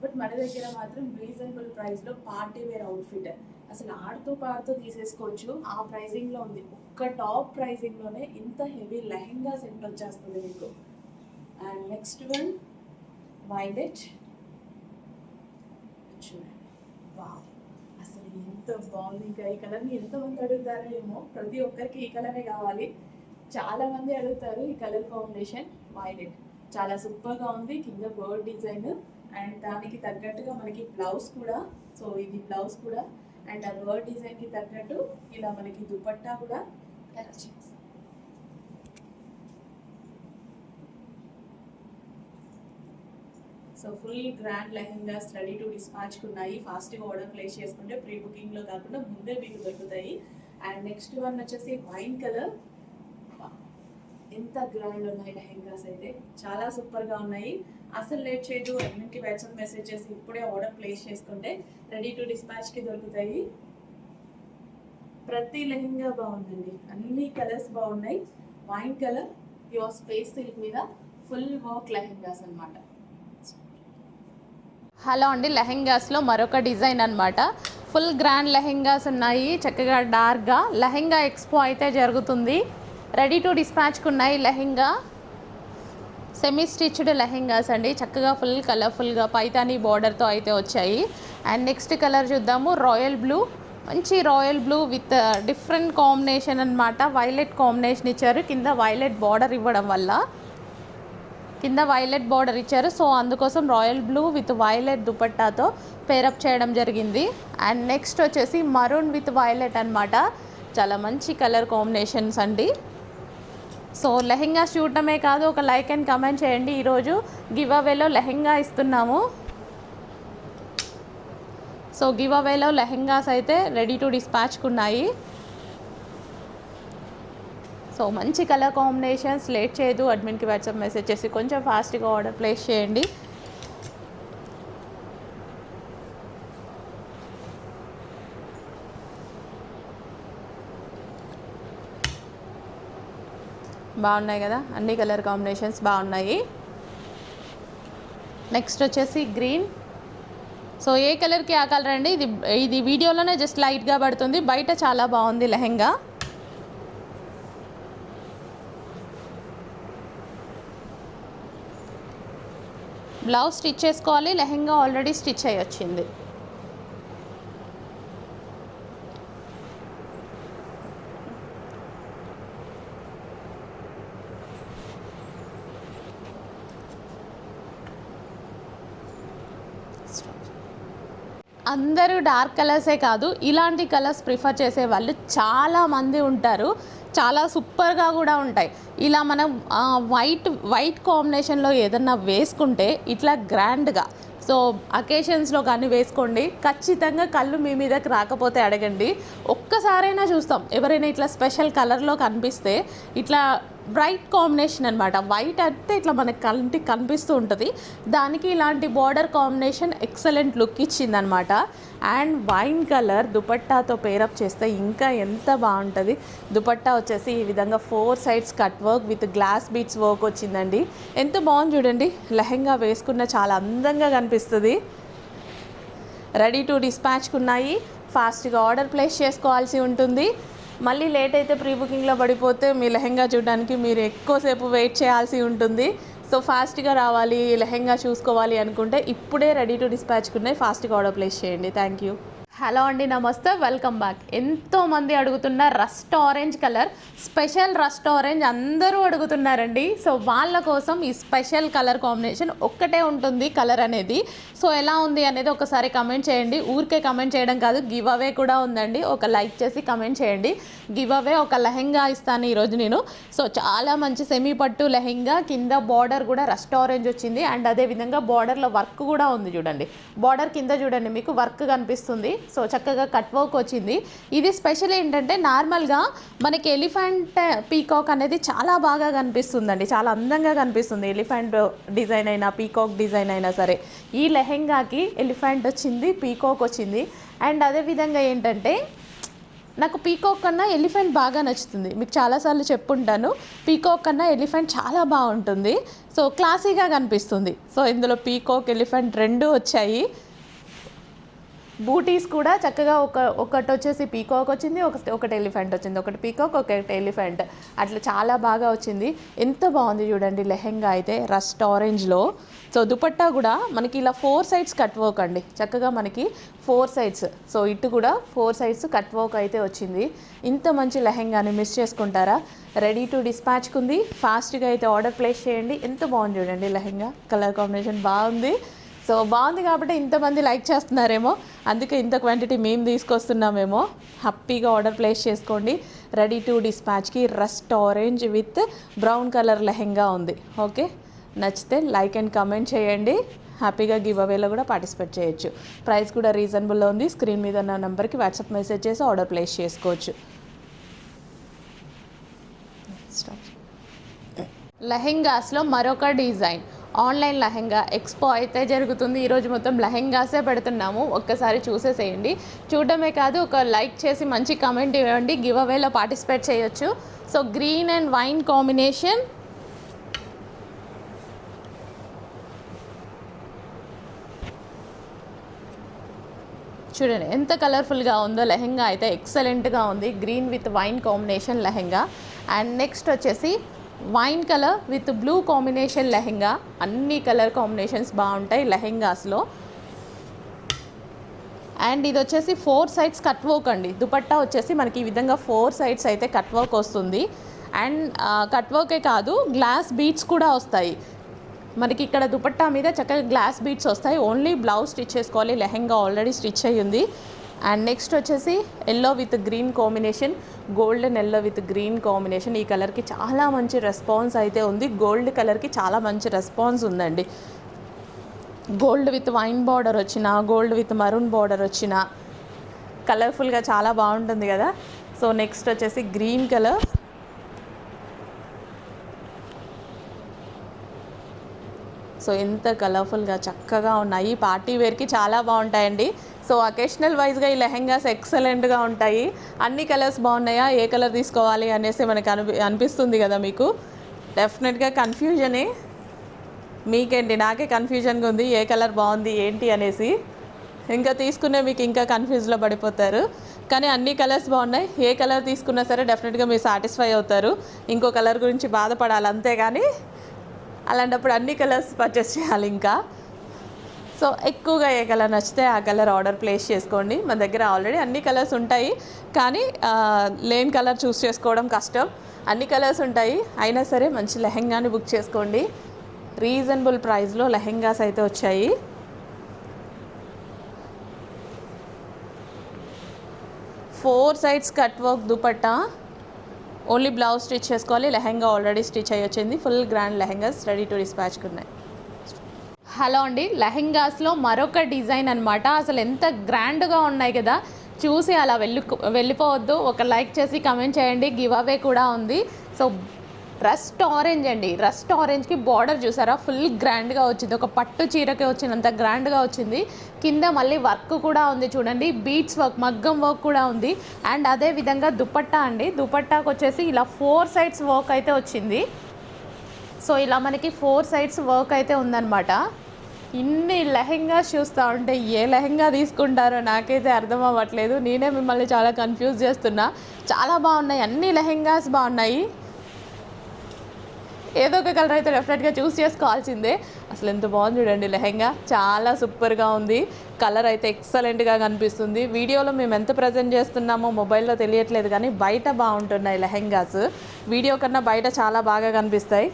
బట్ మన దగ్గర మాత్రం రీజనబుల్ ప్రైస్లో పార్టీ వేర్ అవుట్ఫిట్ అసలు ఆడుతూ పాడుతూ తీసేసుకోవచ్చు. ఆ ప్రైజింగ్లో ఉంది. ఒక్క టాప్ ప్రైజింగ్లోనే ఇంత హెవీ లెహెంగా సెట్ వచ్చేస్తుంది మీకు. అండ్ నెక్స్ట్ వన్ వైలెట్ చూడండి. వావ్, అసలు ఎంత బాగుంది. ఇంకా ఈ కలర్ని ఎంతమంది అడుగుతారో ఏమో. ప్రతి ఒక్కరికి ఈ కలరే కావాలి. చాలా మంది అడుగుతారు ఈ కలర్ కాంబినేషన్. వైలెట్ చాలా సూపర్గా ఉంది. కింద బర్డ్ డిజైన్ అండ్ దానికి తగ్గట్టుగా మనకి బ్లౌజ్ కూడా. సో ఇది బ్లౌజ్ కూడా అండ్ ఆ బర్డ్ డిజైన్కి తగ్గట్టు ఇలా మనకి దుపట్టా కూడా. So full grand lehengas ready to డిస్పాచ్కి ఉన్నాయి. ఫాస్ట్గా ఆర్డర్ ప్లేస్ చేసుకుంటే ప్రీ బుకింగ్లో కాకుండా ముందే మీకు దొరుకుతాయి. అండ్ నెక్స్ట్ వన్ వచ్చేసి వైన్ కలర్. ఎంత గ్రాండ్ ఉన్నాయి లెహెంగాస్ అయితే, చాలా సూపర్గా ఉన్నాయి. అసలు లేట్ చేయదు, అన్నింటికి వాట్సాప్ మెసేజ్ చేసి ఇప్పుడే ఆర్డర్ ప్లేస్ చేసుకుంటే రెడీ టు డిస్పాచ్కి దొరుకుతాయి. ప్రతి లెహెంగా బాగుందండి, అన్ని కలర్స్ బాగున్నాయి. Wine colour pure space silk మీద ఫుల్ వర్క్ లెహెంగాస్ అనమాట. హలో అండి, లెహెంగాస్లో మరొక డిజైన్ అనమాట. ఫుల్ గ్రాండ్ లెహెంగాస్ ఉన్నాయి. చక్కగా డార్క్గా లెహెంగా ఎక్స్పో అయితే జరుగుతుంది. రెడీ టు డిస్పాచ్కి ఉన్నాయి లెహెంగా. సెమీ స్టిచ్డ్ లెహెంగాస్ అండి. చక్కగా ఫుల్ కలర్ఫుల్గా పైతానీ బార్డర్తో అయితే వచ్చాయి. అండ్ నెక్స్ట్ కలర్ చూద్దాము. రాయల్ బ్లూ, మంచి royal blue with different combination అనమాట. వైలెట్ కాంబినేషన్ ఇచ్చారు. కింద వైలెట్ బార్డర్ ఇవ్వడం వల్ల కింద వైలెట్ బార్డర్ ఇచ్చారు. సో అందుకోసం రాయల్ బ్లూ విత్ వైలెట్ దుపట్టాతో పేరప్ చేయడం జరిగింది. అండ్ నెక్స్ట్ వచ్చేసి మరూన్ విత్ వైలెట్ అనమాట. చాలా మంచి కలర్ కాంబినేషన్స్ అండి. సో లెహెంగా చూడటమే కాదు, ఒక లైక్ అండ్ కమెంట్ చేయండి. ఈరోజు గివ్ అవేలో లెహెంగా ఇస్తున్నాము. సో గివ్ అవేలో లెహెంగాస్ అయితే రెడీ టు డిస్పాచ్కి ఉన్నాయి. సో మంచి కలర్ కాంబినేషన్స్. లేట్ చేయదు, అడ్మిన్కి వాట్సాప్ మెసేజ్ చేసి కొంచెం ఫాస్ట్గా ఆర్డర్ ప్లేస్ చేయండి. బాగున్నాయి కదా, అన్ని కలర్ కాంబినేషన్స్ బాగున్నాయి. నెక్స్ట్ వచ్చేసి గ్రీన్. సో ఏ కలర్కి ఆ కలర్ అండి. ఇది వీడియోలోనే జస్ట్ లైట్గా పడుతుంది, బయట చాలా బాగుంది లెహెంగా. బ్లౌజ్ స్టిచ్ చేసుకోవాలి, లెహెంగా ఆల్రెడీ స్టిచ్ అయ్యి వచ్చింది. అందరూ డార్క్ కలర్సే కాదు, ఇలాంటి కలర్స్ ప్రిఫర్ చేసే వాళ్ళు చాలామంది ఉంటారు. చాలా సూపర్గా కూడా ఉంటాయి. ఇలా మనం వైట్ కాంబినేషన్లో ఏదన్నా వేసుకుంటే ఇట్లా గ్రాండ్గా, సో అకేషన్స్లో కానీ వేసుకోండి. ఖచ్చితంగా కళ్ళు మీ మీదకి రాకపోతే అడగండి, ఒక్కసారైనా చూస్తాం. ఎవరైనా ఇట్లా స్పెషల్ కలర్లో కనిపిస్తే, ఇట్లా బ్రైట్ కాంబినేషన్ అనమాట. వైట్ అంటే ఇట్లా మనకి కంటికి కనిపిస్తూ ఉంటుంది, దానికి ఇలాంటి బార్డర్ కాంబినేషన్ ఎక్సలెంట్ లుక్ ఇచ్చిందనమాట. అండ్ వైన్ కలర్ దుపట్టాతో పేరప్ చేస్తే ఇంకా ఎంత బాగుంటుంది. దుపట్టా వచ్చేసి ఈ విధంగా 4 sides cut work with glass beads work వచ్చిందండి. ఎంత బాగుంది చూడండి. లెహెంగా వేసుకున్న చాలా అందంగా కనిపిస్తుంది. రెడీ టు డిస్పాచ్కి ఉన్నాయి. ఫాస్ట్గా ఆర్డర్ ప్లేస్ చేసుకోవాల్సి ఉంటుంది. మళ్ళీ లేట్ అయితే ప్రీ బుకింగ్లో పడిపోతే మీ లెహెంగా చూడడానికి మీరు ఎక్కువసేపు వెయిట్ చేయాల్సి ఉంటుంది. సో ఫాస్ట్గా రావాలి, లెహెంగా చూసుకోవాలి అనుకుంటే ఇప్పుడే రెడీ టు డిస్పాచ్కి ఉన్నాయి. ఫాస్ట్గా ఆర్డర్ ప్లేస్ చేయండి. Thank you. హలో అండి, నమస్తే, వెల్కమ్ బ్యాక్. ఎంతోమంది అడుగుతున్న rust orange colour, special rust orange అందరూ అడుగుతున్నారండి. సో వాళ్ళ కోసం ఈ స్పెషల్ కలర్ కాంబినేషన్ ఒక్కటే ఉంటుంది కలర్ అనేది. సో ఎలా ఉంది అనేది ఒకసారి కమెంట్ చేయండి. ఊరికే కమెంట్ చేయడం కాదు, గివ్ అవే కూడా ఉందండి. ఒక లైక్ చేసి కమెంట్ చేయండి. గివ్ అవే ఒక లెహెంగా ఇస్తాను ఈరోజు నేను. సో చాలా మంచి సెమీ పట్టు లెహెంగా, కింద బార్డర్ కూడా రస్ట్ ఆరెంజ్ వచ్చింది. అండ్ అదేవిధంగా బార్డర్లో వర్క్ కూడా ఉంది చూడండి. బార్డర్ కింద చూడండి మీకు వర్క్ కనిపిస్తుంది. సో చక్కగా కట్ వర్క్ వచ్చింది. ఇది స్పెషల్ ఏంటంటే నార్మల్గా మనకి ఎలిఫెంట్ పీకాక్ అనేది చాలా బాగా కనిపిస్తుందండి, చాలా అందంగా కనిపిస్తుంది. ఎలిఫెంట్ డిజైన్ అయినా పీకాక్ డిజైన్ అయినా సరే, ఈ లెహెంగాకి ఎలిఫెంట్ వచ్చింది, పీకాక్ వచ్చింది. అండ్ అదేవిధంగా ఏంటంటే నాకు పీకాక్ కన్నా ఎలిఫెంట్ బాగా నచ్చుతుంది. మీకు చాలాసార్లు చెప్పుంటాను, పీకాక్ కన్నా ఎలిఫెంట్ చాలా బాగుంటుంది. సో క్లాసీగా కనిపిస్తుంది. సో ఇందులో పీకాక్ ఎలిఫెంట్ రెండు వచ్చాయి. బూటీస్ కూడా చక్కగా ఒకటి వచ్చేసి పీకాక్ వచ్చింది, ఒకటి ఎలిఫెంట్ వచ్చింది. ఒకటి పీకాక్, ఒకటి ఎలిఫెంట్, అట్లా చాలా బాగా వచ్చింది. ఎంత బాగుంది చూడండి లెహెంగా అయితే రస్ట్ ఆరెంజ్లో. సో దుపట్టా కూడా మనకి ఇలా 4 sides కట్ వర్క్ అండి. చక్కగా మనకి 4 sides, సో ఇటు కూడా 4 sides కట్ వర్క్ అయితే వచ్చింది. ఇంత మంచి లెహెంగాని మిస్ చేసుకుంటారా? రెడీ టు డిస్పాచ్కి ఉంది. ఫాస్ట్గా అయితే ఆర్డర్ ప్లేస్ చేయండి. ఎంత బాగుంది చూడండి లెహెంగా, కలర్ కాంబినేషన్ బాగుంది. సో బాగుంది కాబట్టి ఇంతమంది లైక్ చేస్తున్నారేమో, అందుకే ఇంత క్వాంటిటీ మేము తీసుకొస్తున్నామేమో. హ్యాపీగా ఆర్డర్ ప్లేస్ చేసుకోండి. రెడీ టు డిస్పాచ్కి rust orange with brown colour lehenga ఉంది. ఓకే, నచ్చితే లైక్ అండ్ కమెంట్ చేయండి. హ్యాపీగా గివ్ అవేలో కూడా పార్టిసిపేట్ చేయొచ్చు. ప్రైస్ కూడా రీజనబుల్లో ఉంది. స్క్రీన్ మీద ఉన్న నెంబర్కి వాట్సాప్ మెసేజ్ చేసి ఆర్డర్ ప్లేస్ చేసుకోవచ్చు. లెహెంగాస్లో మరొక డిజైన్, ఆన్లైన్ లెహెంగా ఎక్స్పో అయితే జరుగుతుంది. ఈరోజు మొత్తం లెహెంగాసే పెడుతున్నాము. ఒక్కసారి చూసేసేయండి. చూడడమే కాదు, ఒక లైక్ చేసి మంచి కమెంట్ ఇవ్వండి. గివ్ అవేలో పార్టిసిపేట్ చేయొచ్చు. So green and wine combination, చూడండి ఎంత కలర్ఫుల్గా ఉందో. లెహెంగా అయితే ఎక్సలెంట్గా ఉంది. Green with wine combination lehenga. And next వచ్చేసి wine colour with blue combination lehenga. అన్ని కలర్ కాంబినేషన్స్ బాగుంటాయి లెహెంగాస్లో. అండ్ ఇది వచ్చేసి 4 sides కట్ వర్క్ అండి. దుపట్టా వచ్చేసి మనకి ఈ విధంగా 4 sides అయితే కట్ వర్క్ వస్తుంది. అండ్ కట్ వర్కే కాదు, గ్లాస్ బీట్స్ కూడా వస్తాయి మనకి. ఇక్కడ దుపట్టా మీద చక్కగా గ్లాస్ బీట్స్ వస్తాయి. ఓన్లీ బ్లౌజ్ స్టిచ్ చేసుకోవాలి. లెహెంగా ఆల్రెడీ స్టిచ్ అయ్యి ఉంది. అండ్ నెక్స్ట్ వచ్చేసి yellow with green combination, golden yellow with green combination. ఈ కలర్కి చాలా మంచి రెస్పాన్స్ అయితే ఉంది. గోల్డ్ కలర్కి చాలా మంచి రెస్పాన్స్ ఉందండి. గోల్డ్ విత్ వైన్ బార్డర్ వచ్చిన, గోల్డ్ విత్ మరూన్ బార్డర్ వచ్చిన, కలర్ఫుల్గా చాలా బాగుంటుంది కదా. సో నెక్స్ట్ వచ్చేసి గ్రీన్ కలర్, సో ఎంత కలర్ఫుల్గా చక్కగా ఉన్నాయి. పార్టీ వేర్కి చాలా బాగుంటాయండి. సో అకేషనల్ వైజ్గా ఈ లెహెంగాస్ ఎక్సలెంట్గా ఉంటాయి. అన్ని కలర్స్ బాగున్నాయా, ఏ కలర్ తీసుకోవాలి అనేసి మనకు అనిపిస్తుంది కదా మీకు. డెఫినెట్గా కన్ఫ్యూజనే మీకేంటి, నాకే కన్ఫ్యూజన్గా ఉంది ఏ కలర్ బాగుంది ఏంటి అనేసి. ఇంకా తీసుకునే మీకు ఇంకా కన్ఫ్యూజ్లో పడిపోతారు. కానీ అన్ని కలర్స్ బాగున్నాయి. ఏ కలర్ తీసుకున్నా సరే డెఫినెట్గా మీరు సాటిస్ఫై అవుతారు. ఇంకో కలర్ గురించి బాధపడాలి అంతేగాని అలాంటప్పుడు అన్ని కలర్స్ పర్చేస్ చేయాలి ఇంకా. సో ఎక్కువగా ఏ కలర్ నచ్చితే ఆ కలర్ ఆర్డర్ ప్లేస్ చేసుకోండి. మన దగ్గర ఆల్రెడీ అన్ని కలర్స్ ఉంటాయి, కానీ లేని కలర్ చూస్ చేసుకోవడం కష్టం. అన్ని కలర్స్ ఉంటాయి, అయినా సరే మంచి లెహెంగాని బుక్ చేసుకోండి. రీజనబుల్ ప్రైస్లో లెహెంగాస్ అయితే వచ్చాయి. Four sides cut work dupatta, only blouse stitch చేసుకోవాలి. లెహెంగా ఆల్రెడీ స్టిచ్ అయ్యి వచ్చింది. Full grand lehengas ready to డిస్పాచ్కి ఉన్నాయి. హలో అండి, లెహెంగాస్లో మరొక డిజైన్ అనమాట. అసలు ఎంత గ్రాండ్గా ఉన్నాయి కదా, చూసి అలా వెళ్ళిపోవద్దు. ఒక లైక్ చేసి కమెంట్ చేయండి. గివ్ అవే కూడా ఉంది. సో రస్ట్ ఆరెంజ్ అండి, రస్ట్ ఆరెంజ్కి బార్డర్ చూసారా, ఫుల్ గ్రాండ్గా వచ్చింది. ఒక పట్టు చీరకి వచ్చినంత గ్రాండ్గా వచ్చింది. కింద మళ్ళీ వర్క్ కూడా ఉంది చూడండి, బీట్స్ వర్క్, మగ్గం వర్క్ కూడా ఉంది. అండ్ అదే విధంగా దుపట్టా అండి, దుపట్టాకి వచ్చేసి ఇలా ఫోర్ సైడ్స్ వర్క్ అయితే వచ్చింది. సో ఇలా మనకి ఫోర్ సైడ్స్ వర్క్ అయితే ఉందన్నమాట. ఇన్ని లెహెంగాస్ చూస్తూ ఉంటే ఏ లెహెంగా తీసుకుంటారో నాకైతే అర్థం అవ్వట్లేదు. నేనే మిమ్మల్ని చాలా కన్ఫ్యూజ్ చేస్తున్నా. చాలా బాగున్నాయి, అన్ని లెహెంగాస్ బాగున్నాయి. ఏదో ఒక కలర్ అయితే డెఫినెట్గా చూస్ చేసుకోవాల్సిందే. అసలు ఎంత బాగుంది చూడండి లెహెంగా, చాలా సూపర్గా ఉంది. కలర్ అయితే ఎక్సలెంట్గా కనిపిస్తుంది. వీడియోలో మేము ఎంత ప్రజెంట్ చేస్తున్నామో మొబైల్లో తెలియట్లేదు, కానీ బయట బాగుంటున్నాయి లెహెంగాస్. వీడియో కన్నా బయట చాలా బాగా కనిపిస్తాయి.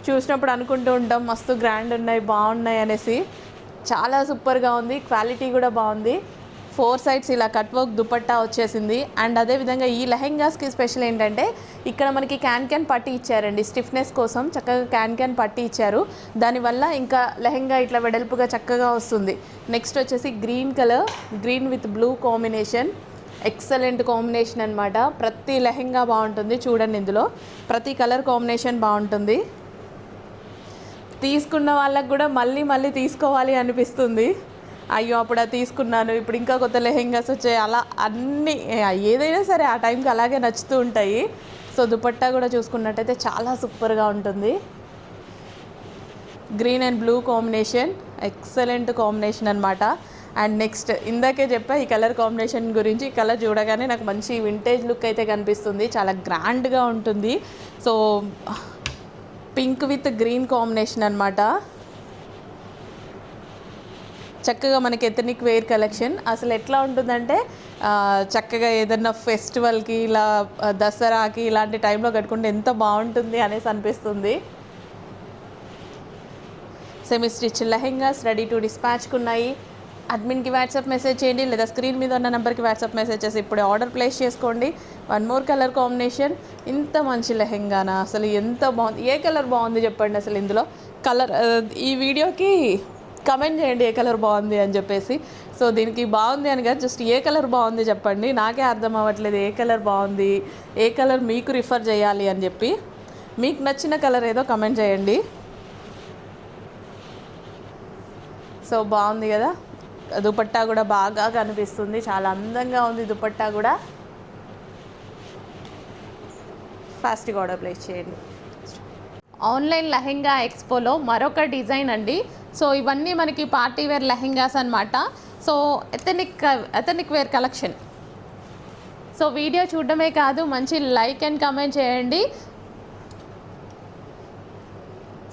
చూసినప్పుడు అనుకుంటూ ఉంటాం మస్తు గ్రాండ్ ఉన్నాయి, బాగున్నాయి అనేసి. చాలా సూపర్గా ఉంది, క్వాలిటీ కూడా బాగుంది. ఫోర్ సైడ్స్ ఇలా కట్ వర్క్ దుపట్టా వచ్చేసింది. అండ్ అదేవిధంగా ఈ లెహెంగాస్కి స్పెషల్ ఏంటంటే ఇక్కడ మనకి క్యాన్ పట్టి ఇచ్చారండి, స్టిఫ్నెస్ కోసం చక్కగా క్యాన్ పట్టి ఇచ్చారు. దానివల్ల ఇంకా లెహెంగా ఇట్లా వెడల్పుగా చక్కగా వస్తుంది. నెక్స్ట్ వచ్చేసి green colour, green with blue combination, excellent combination అనమాట. ప్రతి లెహెంగా బాగుంటుంది చూడండి, ఇందులో ప్రతి కలర్ కాంబినేషన్ బాగుంటుంది. తీసుకున్న వాళ్ళకు కూడా మళ్ళీ మళ్ళీ తీసుకోవాలి అనిపిస్తుంది. అయ్యో అప్పుడు అది తీసుకున్నాను, ఇప్పుడు ఇంకా కొత్త లెహెంగాస్ వచ్చాయి, అలా అన్నీ ఏదైనా సరే ఆ టైంకి అలాగే నచ్చుతూ ఉంటాయి. సో దుపట్టా కూడా చూసుకున్నట్టయితే చాలా సూపర్గా ఉంటుంది. Green and blue combination, excellent combination అనమాట. అండ్ నెక్స్ట్ ఇందాకే చెప్పా ఈ కలర్ కాంబినేషన్ గురించి. ఈ కలర్ చూడగానే నాకు మంచి వింటేజ్ లుక్ అయితే కనిపిస్తుంది, చాలా గ్రాండ్గా ఉంటుంది. So pink with green combination అనమాట. చక్కగా మనకి ఎథనిక్ వేర్ కలెక్షన్. అసలు ఎట్లా ఉంటుందంటే చక్కగా ఏదన్నా ఫెస్టివల్కి ఇలా దసరాకి ఇలాంటి టైంలో కట్టుకుంటే ఎంత బాగుంటుంది అనేసి అనిపిస్తుంది. Semi stitch lehengas ready to డిస్పాచ్కి ఉన్నాయి. అడ్మిన్కి వాట్సాప్ మెసేజ్ చేయండి, లేదా స్క్రీన్ మీద ఉన్న నెంబర్కి వాట్సాప్ మెసేజ్ చేసి ఇప్పుడే ఆర్డర్ ప్లేస్ చేసుకోండి. One more colour combination. ఇంత మంచి లెహెంగానా, అసలు ఎంత బాగుంది. ఏ కలర్ బాగుంది చెప్పండి అసలు ఇందులో కలర్. ఈ వీడియోకి కమెంట్ చేయండి ఏ కలర్ బాగుంది అని చెప్పేసి. సో దీనికి బాగుంది అని కాదు, జస్ట్ ఏ కలర్ బాగుంది చెప్పండి. నాకే అర్థం అవ్వట్లేదు ఏ కలర్ బాగుంది, ఏ కలర్ మీకు రిఫర్ చేయాలి అని చెప్పి. మీకు నచ్చిన కలర్ ఏదో కమెంట్ చేయండి. సో బాగుంది కదా, దుపట్టా కూడా బాగా కనిపిస్తుంది, చాలా అందంగా ఉంది దుపట్టా కూడా. ఫాస్ట్గా ఆర్డర్ ప్లేస్ చేయండి. ఆన్లైన్ లెహెంగా ఎక్స్పోలో మరొక డిజైన్ అండి. సో ఇవన్నీ మనకి పార్టీ వేర్ లెహెంగాస్ అనమాట. So ethnic wear collection. So video చూడడమే కాదు, మంచి లైక్ అండ్ కమెంట్ చేయండి.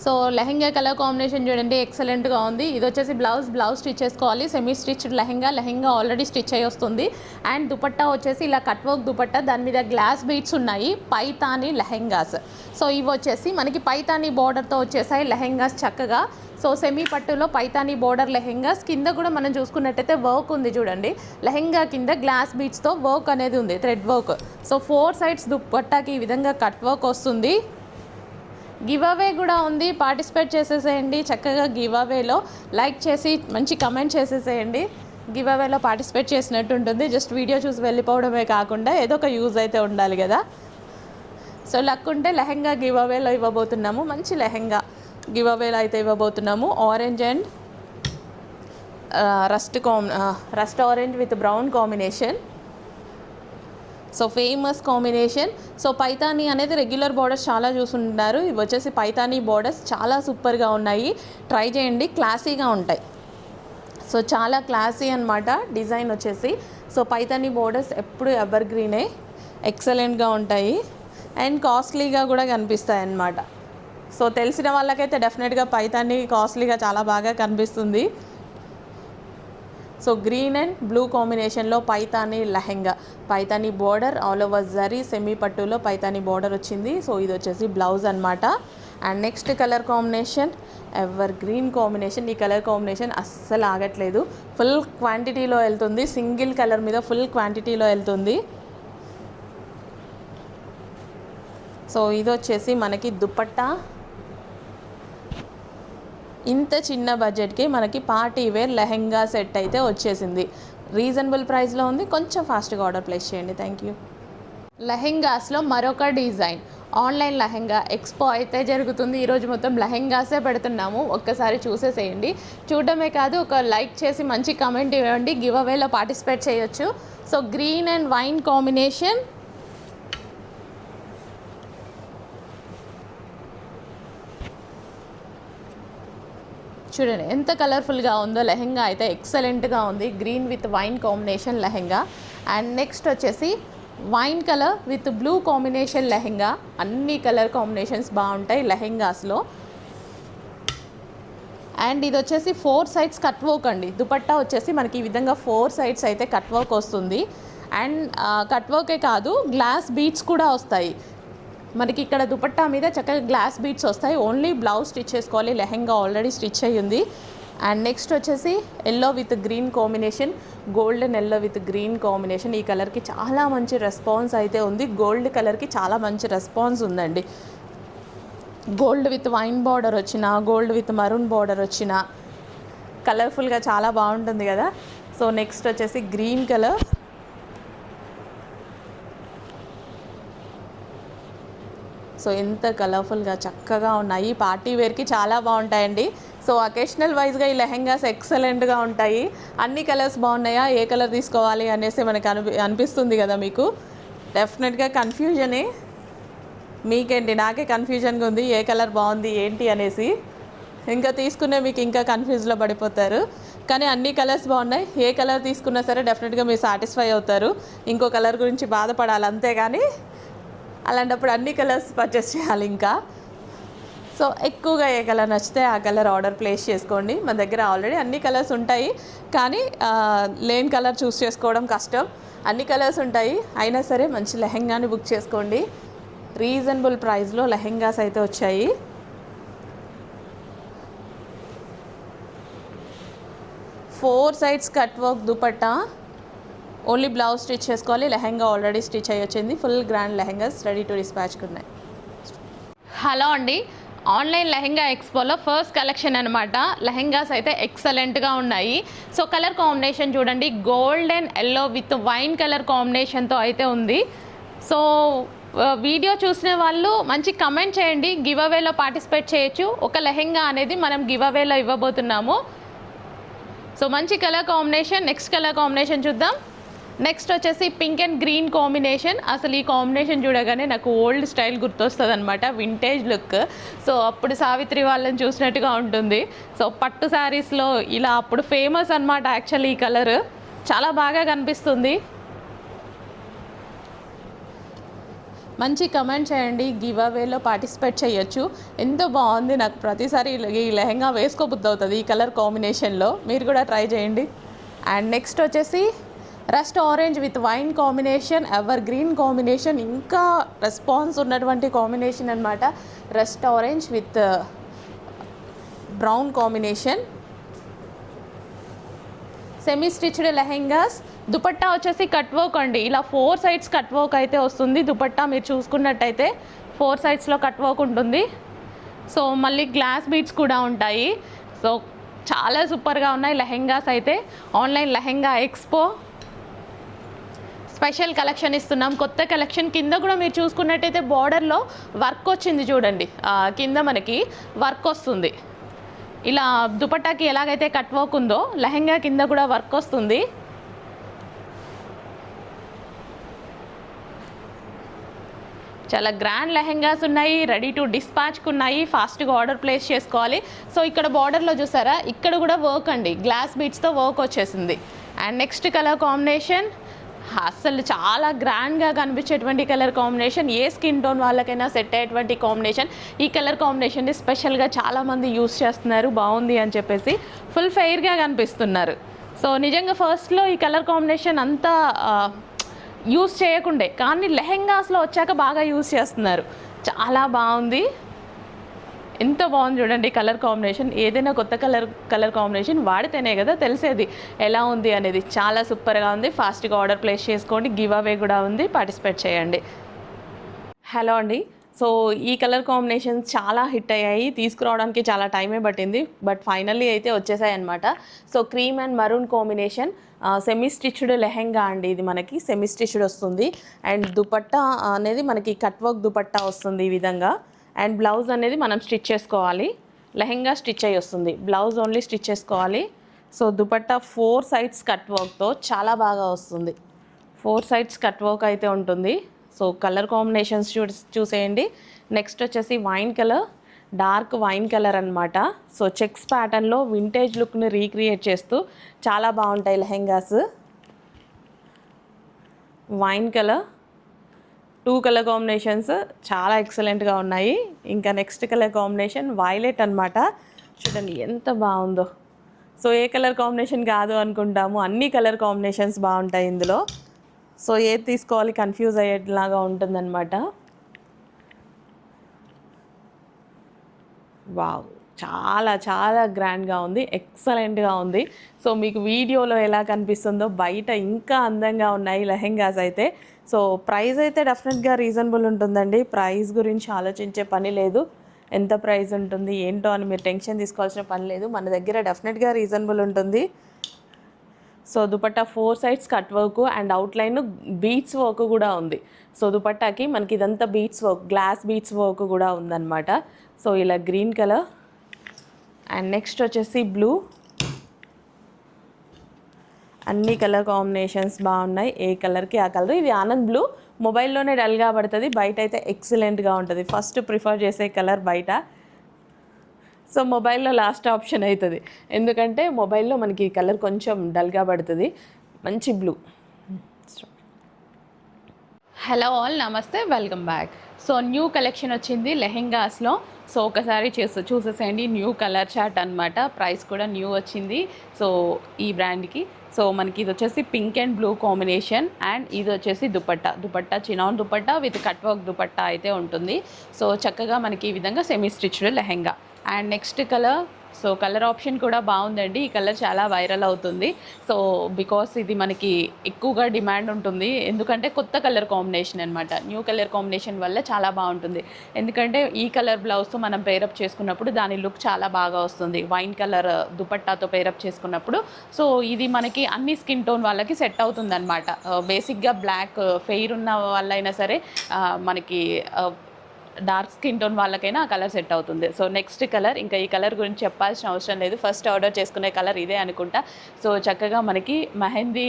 సో లెహెంగా కలర్ కాంబినేషన్ చూడండి, ఎక్సలెంట్గా ఉంది. ఇది వచ్చేసి బ్లౌజ్ స్టిచ్ చేసుకోవాలి. Semi stitched lehenga already stitch అయ్యి వస్తుంది. అండ్ దుపట్టా వచ్చేసి ఇలా కట్ వర్క్ దుపట్టా, దాని మీద గ్లాస్ బీట్స్ ఉన్నాయి. పైతానీ లెహెంగాస్. సో ఇవి వచ్చేసి మనకి పైతానీ బార్డర్తో వచ్చేసాయి లెహెంగాస్ చక్కగా. సో సెమీ పట్టులో పైతానీ బార్డర్ లెహెంగాస్. కింద కూడా మనం చూసుకున్నట్టయితే వర్క్ ఉంది చూడండి, లెహెంగా కింద గ్లాస్ బీట్స్తో వర్క్ అనేది ఉంది, thread work. So four sides దుపట్టాకి ఈ విధంగా కట్ వర్క్ వస్తుంది. గివ్ అవే కూడా ఉంది, పార్టిసిపేట్ చేసేసేయండి చక్కగా. గివ్ అవేలో లైక్ చేసి మంచి కమెంట్ చేసేసేయండి. గివ్ అవేలో పార్టిసిపేట్ చేసినట్టు ఉంటుంది. జస్ట్ వీడియో చూసి వెళ్ళిపోవడమే కాకుండా ఏదో ఒక యూజ్ అయితే ఉండాలి కదా. సో లక్ ఉంటే లెహెంగా గివ్ అవేలో ఇవ్వబోతున్నాము. మంచి లెహెంగా గివ్ అవేలో అయితే ఇవ్వబోతున్నాము. Orange and rust orange with brown combination. So famous combination. So Paithani అనేది రెగ్యులర్ బార్డర్స్ చాలా చూసుంటారు, ఇవి వచ్చేసి పైతానీ బార్డర్స్ చాలా సూపర్గా ఉన్నాయి. ట్రై చేయండి, క్లాసీగా ఉంటాయి. సో చాలా క్లాసీ అనమాట డిజైన్ వచ్చేసి. సో పైతానీ బార్డర్స్ ఎప్పుడు ఎవర్ గ్రీనే, ఎక్సలెంట్గా ఉంటాయి అండ్ కాస్ట్లీగా కూడా కనిపిస్తాయి అన్నమాట. సో తెలిసిన వాళ్ళకైతే డెఫినెట్గా పైతానీ కాస్ట్లీగా చాలా బాగా కనిపిస్తుంది. సో గ్రీన్ అండ్ బ్లూ కాంబినేషన్లో Paithani lehenga, Paithani border all over zari semi పట్టులో పైతానీ బార్డర్ వచ్చింది. సో ఇది వచ్చేసి బ్లౌజ్ అనమాట. And next colour combination ever green combination. ఈ కలర్ కాంబినేషన్ అస్సలు ఆగట్లేదు, ఫుల్ క్వాంటిటీలో వెళ్తుంది, సింగిల్ కలర్ మీద ఫుల్ క్వాంటిటీలో వెళ్తుంది. సో ఇది వచ్చేసి మనకి దుపట్టా. ఇంత చిన్న బడ్జెట్కి మనకి పార్టీ వేర్ లెహెంగా సెట్ అయితే వచ్చేసింది. రీజనబుల్ ప్రైస్లో ఉంది, కొంచెం ఫాస్ట్గా ఆర్డర్ ప్లేస్ చేయండి. Thank you. లెహెంగాస్లో మరొక డిజైన్, ఆన్లైన్ లెహెంగా ఎక్స్పో అయితే జరుగుతుంది. ఈరోజు మొత్తం లెహెంగాసే పెడుతున్నాము, ఒక్కసారి చూసేసేయండి. చూడడమే కాదు, ఒక లైక్ చేసి మంచి కమెంట్ ఇవ్వండి, గివ్ అవేలో పార్టిసిపేట్ చేయొచ్చు. So green and wine combination. చూడండి ఎంత కలర్ఫుల్గా ఉందో. లెహెంగా అయితే ఎక్సలెంట్గా ఉంది, green with wine combination lehenga. And next వచ్చేసి wine colour with blue combination lehenga. అన్ని కలర్ కాంబినేషన్స్ బాగుంటాయి లెహెంగాస్లో. అండ్ ఇది వచ్చేసి 4 సైడ్స్ కట్ వర్క్ అండి. దుపట్టా వచ్చేసి మనకి ఈ విధంగా 4 సైడ్స్ అయితే కట్ వర్క్ వస్తుంది. అండ్ కట్ వర్కే కాదు, గ్లాస్ బీడ్స్ కూడా వస్తాయి మనకి ఇక్కడ. దుపట్టా మీద చక్కగా గ్లాస్ బీడ్స్ వస్తాయి. ఓన్లీ బ్లౌజ్ స్టిచ్ చేసుకోవాలి, లెహెంగా ఆల్రెడీ స్టిచ్ అయ్యింది. అండ్ నెక్స్ట్ వచ్చేసి yellow with green combination, golden yellow with green combination. ఈ కలర్కి చాలా మంచి రెస్పాన్స్ అయితే ఉంది, గోల్డ్ కలర్కి చాలా మంచి రెస్పాన్స్ ఉందండి. గోల్డ్ విత్ వైన్ బార్డర్ వచ్చిన, గోల్డ్ విత్ మరూన్ బార్డర్ వచ్చిన, కలర్ఫుల్గా చాలా బాగుంటుంది కదా. సో నెక్స్ట్ వచ్చేసి గ్రీన్ కలర్. సో ఎంత కలర్ఫుల్గా చక్కగా ఉన్నాయి, పార్టీ వేర్కి చాలా బాగుంటాయండి. సో అకేషనల్ వైజ్గా ఈ లెహెంగాస్ ఎక్సలెంట్గా ఉంటాయి. అన్ని కలర్స్ బాగున్నాయా, ఏ కలర్ తీసుకోవాలి అనేసి మనకి అనిపిస్తుంది కదా మీకు. డెఫినెట్గా కన్ఫ్యూజనే మీకేంటి, నాకే కన్ఫ్యూజన్గా ఉంది ఏ కలర్ బాగుంది ఏంటి అనేసి. ఇంకా తీసుకునే మీకు ఇంకా కన్ఫ్యూజ్లో పడిపోతారు. కానీ అన్ని కలర్స్ బాగున్నాయి, ఏ కలర్ తీసుకున్నా సరే డెఫినెట్గా మీరు సాటిస్ఫై అవుతారు. ఇంకో కలర్ గురించి బాధపడాలి అంతేగాని, అలాంటప్పుడు అన్ని కలర్స్ పర్చేస్ చేయాలి ఇంకా. సో ఎక్కువగా ఏ కలర్ నచ్చితే ఆ కలర్ ఆర్డర్ ప్లేస్ చేసుకోండి. మన దగ్గర ఆల్రెడీ అన్ని కలర్స్ ఉంటాయి, కానీ లేని కలర్ చూస్ చేసుకోవడం కష్టం. అన్ని కలర్స్ ఉంటాయి, అయినా సరే మంచి లెహెంగాని బుక్ చేసుకోండి. రీజనబుల్ ప్రైస్లో లెహెంగాస్ అయితే వచ్చాయి. Four sides cut work dupatta, only blouse stitch చేసుకోవాలి, లెహెంగా ఆల్రెడీ స్టిచ్ అయ్యి వచ్చింది. Full grand lehengas ready to డిస్పాచ్కి ఉన్నాయి. హలో అండి, ఆన్లైన్ లెహెంగా ఎక్స్పోలో ఫస్ట్ కలెక్షన్ అనమాట. లెహెంగాస్ అయితే ఎక్సలెంట్గా ఉన్నాయి. సో కలర్ కాంబినేషన్ చూడండి, gold and yellow with wine colour కాంబినేషన్తో అయితే ఉంది. సో వీడియో చూసిన వాళ్ళు మంచి కమెంట్ చేయండి, గివ్ అవేలో పార్టిసిపేట్ చేయొచ్చు. ఒక లెహెంగా అనేది మనం గివ్ అవేలో ఇవ్వబోతున్నాము. సో మంచి colour combination. Next colour combination చూద్దాం. నెక్స్ట్ వచ్చేసి పింక్ అండ్ గ్రీన్ కాంబినేషన్. అసలు ఈ కాంబినేషన్ చూడగానే నాకు ఓల్డ్ స్టైల్ గుర్తొస్తుంది అనమాట, వింటేజ్ లుక్. సో అప్పుడు సావిత్రి వాళ్ళని చూసినట్టుగా ఉంటుంది. సో పట్టు శారీస్లో ఇలా అప్పుడు ఫేమస్ అనమాట. యాక్చువల్లీ ఈ కలర్ చాలా బాగా కనిపిస్తుంది. మంచి కమెంట్ చేయండి, గివ్ అవేలో పార్టిసిపేట్ చేయొచ్చు. ఎంతో బాగుంది, నాకు ప్రతిసారి ఈ లెహెంగా వేసుకోబుద్ధి అవుతుంది ఈ కలర్ కాంబినేషన్లో. మీరు కూడా ట్రై చేయండి. అండ్ నెక్స్ట్ వచ్చేసి rust orange with wine combination, ever green combination, ఇంకా రెస్పాన్స్ ఉన్నటువంటి కాంబినేషన్ అనమాట. Rust orange with brown combination. Semi stitched lehengas. Dupatta వచ్చేసి కట్ వర్క్ అండి, ఇలా 4 సైడ్స్ కట్ వర్క్ అయితే వస్తుంది. దుపట్టా మీరు చూసుకున్నట్టయితే 4 సైడ్స్లో కట్ వర్క్ ఉంటుంది. సో మళ్ళీ గ్లాస్ బీడ్స్ కూడా ఉంటాయి. సో చాలా సూపర్గా ఉన్నాయి లెహెంగాస్ అయితే. Online lehenga expo special collection ఇస్తున్నాం, కొత్త కలెక్షన్. కింద కూడా మీరు చూసుకున్నట్టయితే బార్డర్లో వర్క్ వచ్చింది చూడండి, కింద మనకి వర్క్ వస్తుంది. ఇలా దుపట్టాకి ఎలాగైతే కట్ వర్క్ ఉందో లెహెంగా కింద కూడా వర్క్ వస్తుంది. చాలా గ్రాండ్ లెహెంగాస్ ఉన్నాయి, రెడీ టు డిస్పాచ్కి ఉన్నాయి, ఫాస్ట్గా ఆర్డర్ ప్లేస్ చేసుకోవాలి. సో ఇక్కడ బార్డర్లో చూసారా, ఇక్కడ కూడా వర్క్ అండి, గ్లాస్ బీట్స్తో వర్క్ వచ్చేసింది. అండ్ నెక్స్ట్ కలర్ కాంబినేషన్ అసలు చాలా గ్రాండ్గా కనిపించేటువంటి కలర్ కాంబినేషన్, ఏ స్కిన్ టోన్ వాళ్ళకైనా సెట్ అయ్యేటువంటి కాంబినేషన్. ఈ కలర్ కాంబినేషన్ని స్పెషల్గా చాలామంది యూస్ చేస్తున్నారు, బాగుంది అని చెప్పేసి ఫుల్ ఫెయిర్గా కనిపిస్తున్నారు. సో నిజంగా ఫస్ట్లో ఈ కలర్ కాంబినేషన్ అంతా యూస్ చేయకుండే, కానీ లెహెంగాస్లో వచ్చాక బాగా యూస్ చేస్తున్నారు. చాలా బాగుంది, ఎంత బాగుంది చూడండి కలర్ కాంబినేషన్. ఏదైనా కొత్త కలర్ కాంబినేషన్ వాడితేనే కదా తెలిసేది ఎలా ఉంది అనేది. చాలా సూపర్గా ఉంది. ఫాస్ట్గా ఆర్డర్ ప్లేస్ చేసుకోండి, గివ్ అవే కూడా ఉంది, పార్టిసిపేట్ చేయండి. హలో అండి, సో ఈ కలర్ కాంబినేషన్స్ చాలా హిట్ అయ్యాయి, తీసుకురావడానికి చాలా టైమే పట్టింది, బట్ ఫైనల్లీ అయితే వచ్చేసాయి అనమాట. So cream and maroon combination, semi stitched lehenga అండి ఇది, మనకి సెమీ స్టిచ్డ్ వస్తుంది. అండ్ దుపట్టా అనేది మనకి కట్ వర్క్ దుపట్టా వస్తుంది ఈ విధంగా. అండ్ బ్లౌజ్ అనేది మనం స్టిచ్ చేసుకోవాలి, లెహెంగా స్టిచ్ అయ్యి వస్తుంది, బ్లౌజ్ ఓన్లీ స్టిచ్ చేసుకోవాలి. సో దుపట్టా 4 సైడ్స్ కట్ వర్క్తో చాలా బాగా వస్తుంది, 4 సైడ్స్ కట్ వర్క్ అయితే ఉంటుంది. సో కలర్ కాంబినేషన్స్ చూసేయండి. నెక్స్ట్ వచ్చేసి wine colour, dark wine colour అనమాట. సో చెక్స్ ప్యాటర్న్లో వింటేజ్ లుక్ని రీక్రియేట్ చేస్తూ చాలా బాగుంటాయి lehengas. Wine colour, 2 colour combinations చాలా ఎక్సలెంట్గా ఉన్నాయి. ఇంకా నెక్స్ట్ కలర్ కాంబినేషన్ వైలెట్ అనమాట, చూడండి ఎంత బాగుందో. సో ఏ కలర్ కాంబినేషన్ కాదు అనుకుంటాము, అన్ని కలర్ కాంబినేషన్స్ బాగుంటాయి ఇందులో. సో ఏది తీసుకోవాలి కన్ఫ్యూజ్ అయ్యేలాగా ఉంటుందన్నమాట. వావ్, చాలా చాలా గ్రాండ్గా ఉంది, ఎక్సలెంట్గా ఉంది. సో మీకు వీడియోలో ఎలా కనిపిస్తుందో బయట ఇంకా అందంగా ఉన్నాయి లెహెంగాస్ అయితే. సో ప్రైస్ అయితే డెఫినెట్గా రీజనబుల్ ఉంటుందండి, ప్రైస్ గురించి ఆలోచించే పని లేదు. ఎంత ప్రైస్ ఉంటుంది ఏంటో అని మీరు టెన్షన్ తీసుకోవాల్సిన పని లేదు, మన దగ్గర డెఫినెట్గా రీజనబుల్ ఉంటుంది. So dupatta 4 sides cut work and outline beads work కూడా ఉంది. సో దుపట్టాకి మనకి ఇదంతా beads work, glass beads work కూడా ఉందన్నమాట. సో ఇలా గ్రీన్ కలర్ అండ్ నెక్స్ట్ వచ్చేసి బ్లూ. అన్ని కలర్ కాంబినేషన్స్ బాగున్నాయి, ఏ కలర్కి ఆ కలర్. ఇది ఆనంద్ బ్లూ, మొబైల్లోనే డల్గా పడుతుంది, బయట అయితే ఎక్సలెంట్గా ఉంటుంది. ఫస్ట్ ప్రిఫర్ చేసే కలర్ బయట, సో మొబైల్లో లాస్ట్ ఆప్షన్ అవుతుంది, ఎందుకంటే మొబైల్లో మనకి ఈ కలర్ కొంచెం డల్గా పడుతుంది. మంచి బ్లూ. హలో ఆల్, నమస్తే, welcome back. So new collection వచ్చింది లెహెంగాస్లో. సో ఒకసారి చూసేసేయండి, న్యూ కలర్ చార్ట్ అనమాట. ప్రైస్ కూడా న్యూ వచ్చింది సో ఈ బ్రాండ్కి. సో మనకి ఇది వచ్చేసి pink and blue combination, and ఇది వచ్చేసి dupatta chinon dupatta with cut work dupatta అయితే ఉంటుంది. సో చక్కగా మనకి ఈ విధంగా semi stitched lehenga. And next colour, so colour option కూడా బాగుందండి, ఈ కలర్ చాలా వైరల్ అవుతుంది. సో బికాస్ ఇది మనకి ఎక్కువగా డిమాండ్ ఉంటుంది, ఎందుకంటే కొత్త కలర్ కాంబినేషన్ అనమాట. న్యూ కలర్ కాంబినేషన్ వల్ల చాలా బాగుంటుంది, ఎందుకంటే ఈ కలర్ బ్లౌజ్తో మనం పేరప్ చేసుకున్నప్పుడు దాని లుక్ చాలా బాగా వస్తుంది, వైన్ కలర్ దుపట్టాతో పేరప్ చేసుకున్నప్పుడు. సో ఇది మనకి అన్ని స్కిన్ టోన్ వాళ్ళకి సెట్ అవుతుంది అనమాట. బేసిక్గా బ్లాక్ ఫెయిర్ ఉన్న వాళ్ళైనా సరే, మనకి డార్క్ స్కిన్ టోన్ వాళ్ళకైనా ఆ కలర్ సెట్ అవుతుంది. సో నెక్స్ట్ కలర్, ఇంకా ఈ కలర్ గురించి చెప్పాల్సిన అవసరం లేదు, ఫస్ట్ ఆర్డర్ చేసుకునే కలర్ ఇదే అనుకుంటా. సో చక్కగా మనకి mehndi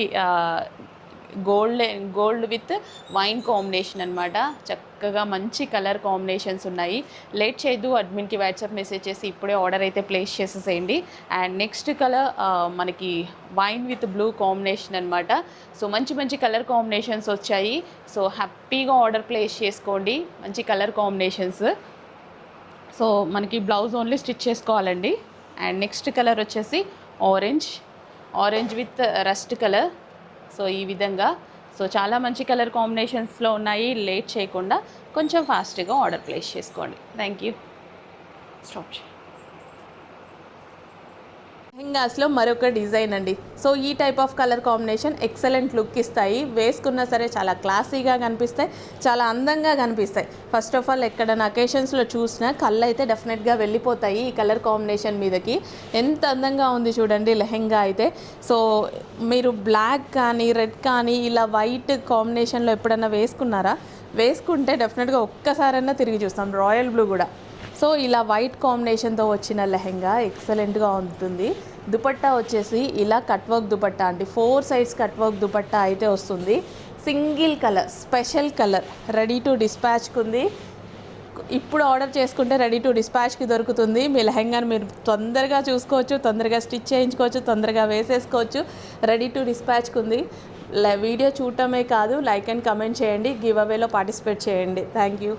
gold with wine combination అనమాట. చక్కగా మంచి కలర్ కాంబినేషన్స్ ఉన్నాయి. లేట్ చేయొద్దు, అడ్మిన్కి వాట్సాప్ మెసేజ్ చేసి ఇప్పుడే ఆర్డర్ అయితే ప్లేస్ చేసేసేయండి. అండ్ నెక్స్ట్ కలర్ మనకి వైన్ విత్ బ్లూ కాంబినేషన్ అనమాట. సో మంచి కలర్ కాంబినేషన్స్ వచ్చాయి. సో హ్యాపీగా ఆర్డర్ ప్లేస్ చేసుకోండి, మంచి కలర్ కాంబినేషన్స్. సో మనకి బ్లౌజ్ ఓన్లీ స్టిచ్ చేసుకోవాలండి. అండ్ నెక్స్ట్ కలర్ వచ్చేసి orange with rust colour. So ఈ విధంగా, సో చాలా మంచి కలర్ కాంబినేషన్స్లో ఉన్నాయి. లేట్ చేయకుండా కొంచెం ఫాస్ట్గా ఆర్డర్ ప్లేస్ చేసుకోండి. Thank you. స్టాప్. లెహెంగాస్లో మరొక డిజైన్ అండి. సో ఈ type of colour combination excellent look ఇస్తాయి. వేసుకున్నా సరే చాలా క్లాసీగా కనిపిస్తాయి, చాలా అందంగా కనిపిస్తాయి. ఫస్ట్ ఆఫ్ ఆల్ ఎక్కడైనా అకేషన్స్లో చూసినా కళ్ళు అయితే డెఫినెట్గా వెళ్ళిపోతాయి ఈ కలర్ కాంబినేషన్ మీదకి. ఎంత అందంగా ఉంది చూడండి లెహెంగా అయితే. సో మీరు బ్లాక్ కానీ రెడ్ కానీ ఇలా వైట్ కాంబినేషన్లో ఎప్పుడన్నా వేసుకున్నారా? వేసుకుంటే డెఫినెట్గా ఒక్కసారైనా తిరిగి చూస్తాం. రాయల్ బ్లూ కూడా. సో ఇలా వైట్ కాంబినేషన్తో వచ్చిన లెహెంగా ఎక్సలెంట్గా ఉంటుంది. దుపట్టా వచ్చేసి ఇలా కట్ వర్క్ దుపట్టా అండి. 4 సైడ్స్ కట్ వర్క్ దుపట్టా అయితే వస్తుంది. Single colour, special colour, ready to డిస్పాచ్కి ఉంది. ఇప్పుడు ఆర్డర్ చేసుకుంటే రెడీ టు డిస్పాచ్కి దొరుకుతుంది. మీ లెహెంగాని మీరు తొందరగా చూసుకోవచ్చు, తొందరగా స్టిచ్ చేయించుకోవచ్చు, తొందరగా వేసేసుకోవచ్చు. రెడీ టు డిస్పాచ్కి ఉంది. వీడియో చూడటమే కాదు, లైక్ అండ్ కమెంట్ చేయండి, గివ్ అవేలో పార్టిసిపేట్ చేయండి. Thank you.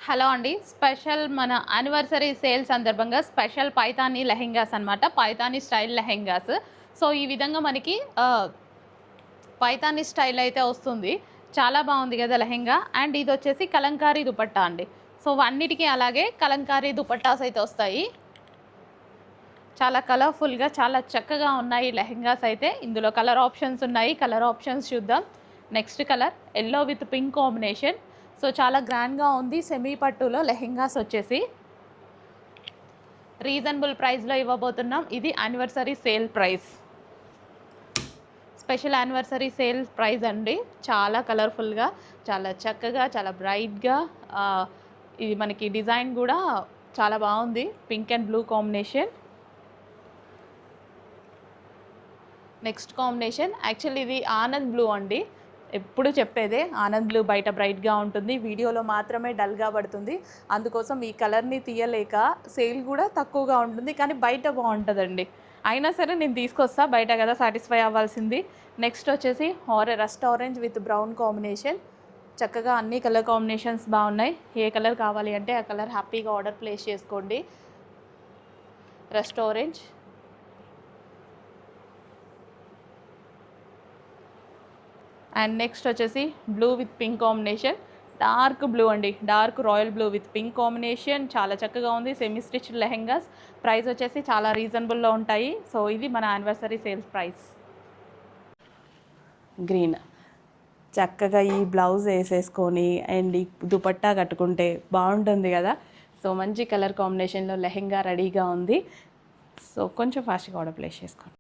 హలో అండి, స్పెషల్ మన యానివర్సరీ సేల్ సందర్భంగా స్పెషల్ పైతానీ లెహెంగాస్ అనమాట. పైతానీ స్టైల్ లెహెంగాస్. సో ఈ విధంగా మనకి పైతానీ స్టైల్ అయితే వస్తుంది. చాలా బాగుంది కదా లెహెంగా. అండ్ ఇది వచ్చేసి కలంకారీ దుపట్టా అండి. సో అన్నిటికీ అలాగే కలంకారీ దుపట్టాస్ అయితే వస్తాయి. చాలా కలర్ఫుల్గా చాలా చక్కగా ఉన్నాయి లెహెంగాస్ అయితే. ఇందులో కలర్ ఆప్షన్స్ ఉన్నాయి. కలర్ ఆప్షన్స్ చూద్దాం. Next colour yellow with pink combination. So చాలా గ్రాండ్గా ఉంది. సెమీ పట్టులో లెహెంగాస్ వచ్చేసి రీజనబుల్ ప్రైస్లో ఇవ్వబోతున్నాం. ఇది anniversary sale price, special anniversary sale price అండి. చాలా కలర్ఫుల్గా, చాలా చక్కగా, చాలా బ్రైట్గా, ఇది మనకి డిజైన్ కూడా చాలా బాగుంది. Pink and blue combination. Next combination actually ఇది ఆనంద్ బ్లూ అండి. ఎప్పుడు చెప్పేదే ఆనంద్ బ్లూ బయట బ్రైట్గా ఉంటుంది, వీడియోలో మాత్రమే డల్గా పడుతుంది. అందుకోసం ఈ కలర్ని తీయలేక సేల్ కూడా తక్కువగా ఉంటుంది, కానీ బయట బాగుంటుందండి. అయినా సరే నేను తీసుకొస్తా, బయట కదా సాటిస్ఫై అవ్వాల్సింది. నెక్స్ట్ వచ్చేసి rust orange with brown combination. చక్కగా అన్ని కలర్ కాంబినేషన్స్ బాగున్నాయి. ఏ కలర్ కావాలి అంటే ఆ కలర్ హ్యాపీగా ఆర్డర్ ప్లేస్ చేసుకోండి. రస్ట్ ఆరెంజ్ అండ్ నెక్స్ట్ వచ్చేసి blue with pink combination. Dark blue అండి, dark royal blue with pink combination. చాలా చక్కగా ఉంది. Semi stitched lehengas. ప్రైస్ వచ్చేసి చాలా రీజనబుల్లో ఉంటాయి. సో ఇది మన యానివర్సరీ సేల్స్ ప్రైస్. గ్రీన్ చక్కగా ఈ బ్లౌజ్ వేసేసుకొని అండ్ ఈ దుపట్టా కట్టుకుంటే బాగుంటుంది కదా. సో మంచి కలర్ కాంబినేషన్లో లెహెంగా రెడీగా ఉంది. సో కొంచెం ఫాస్ట్గా ఆర్డర్ ప్లేస్ చేసుకోండి.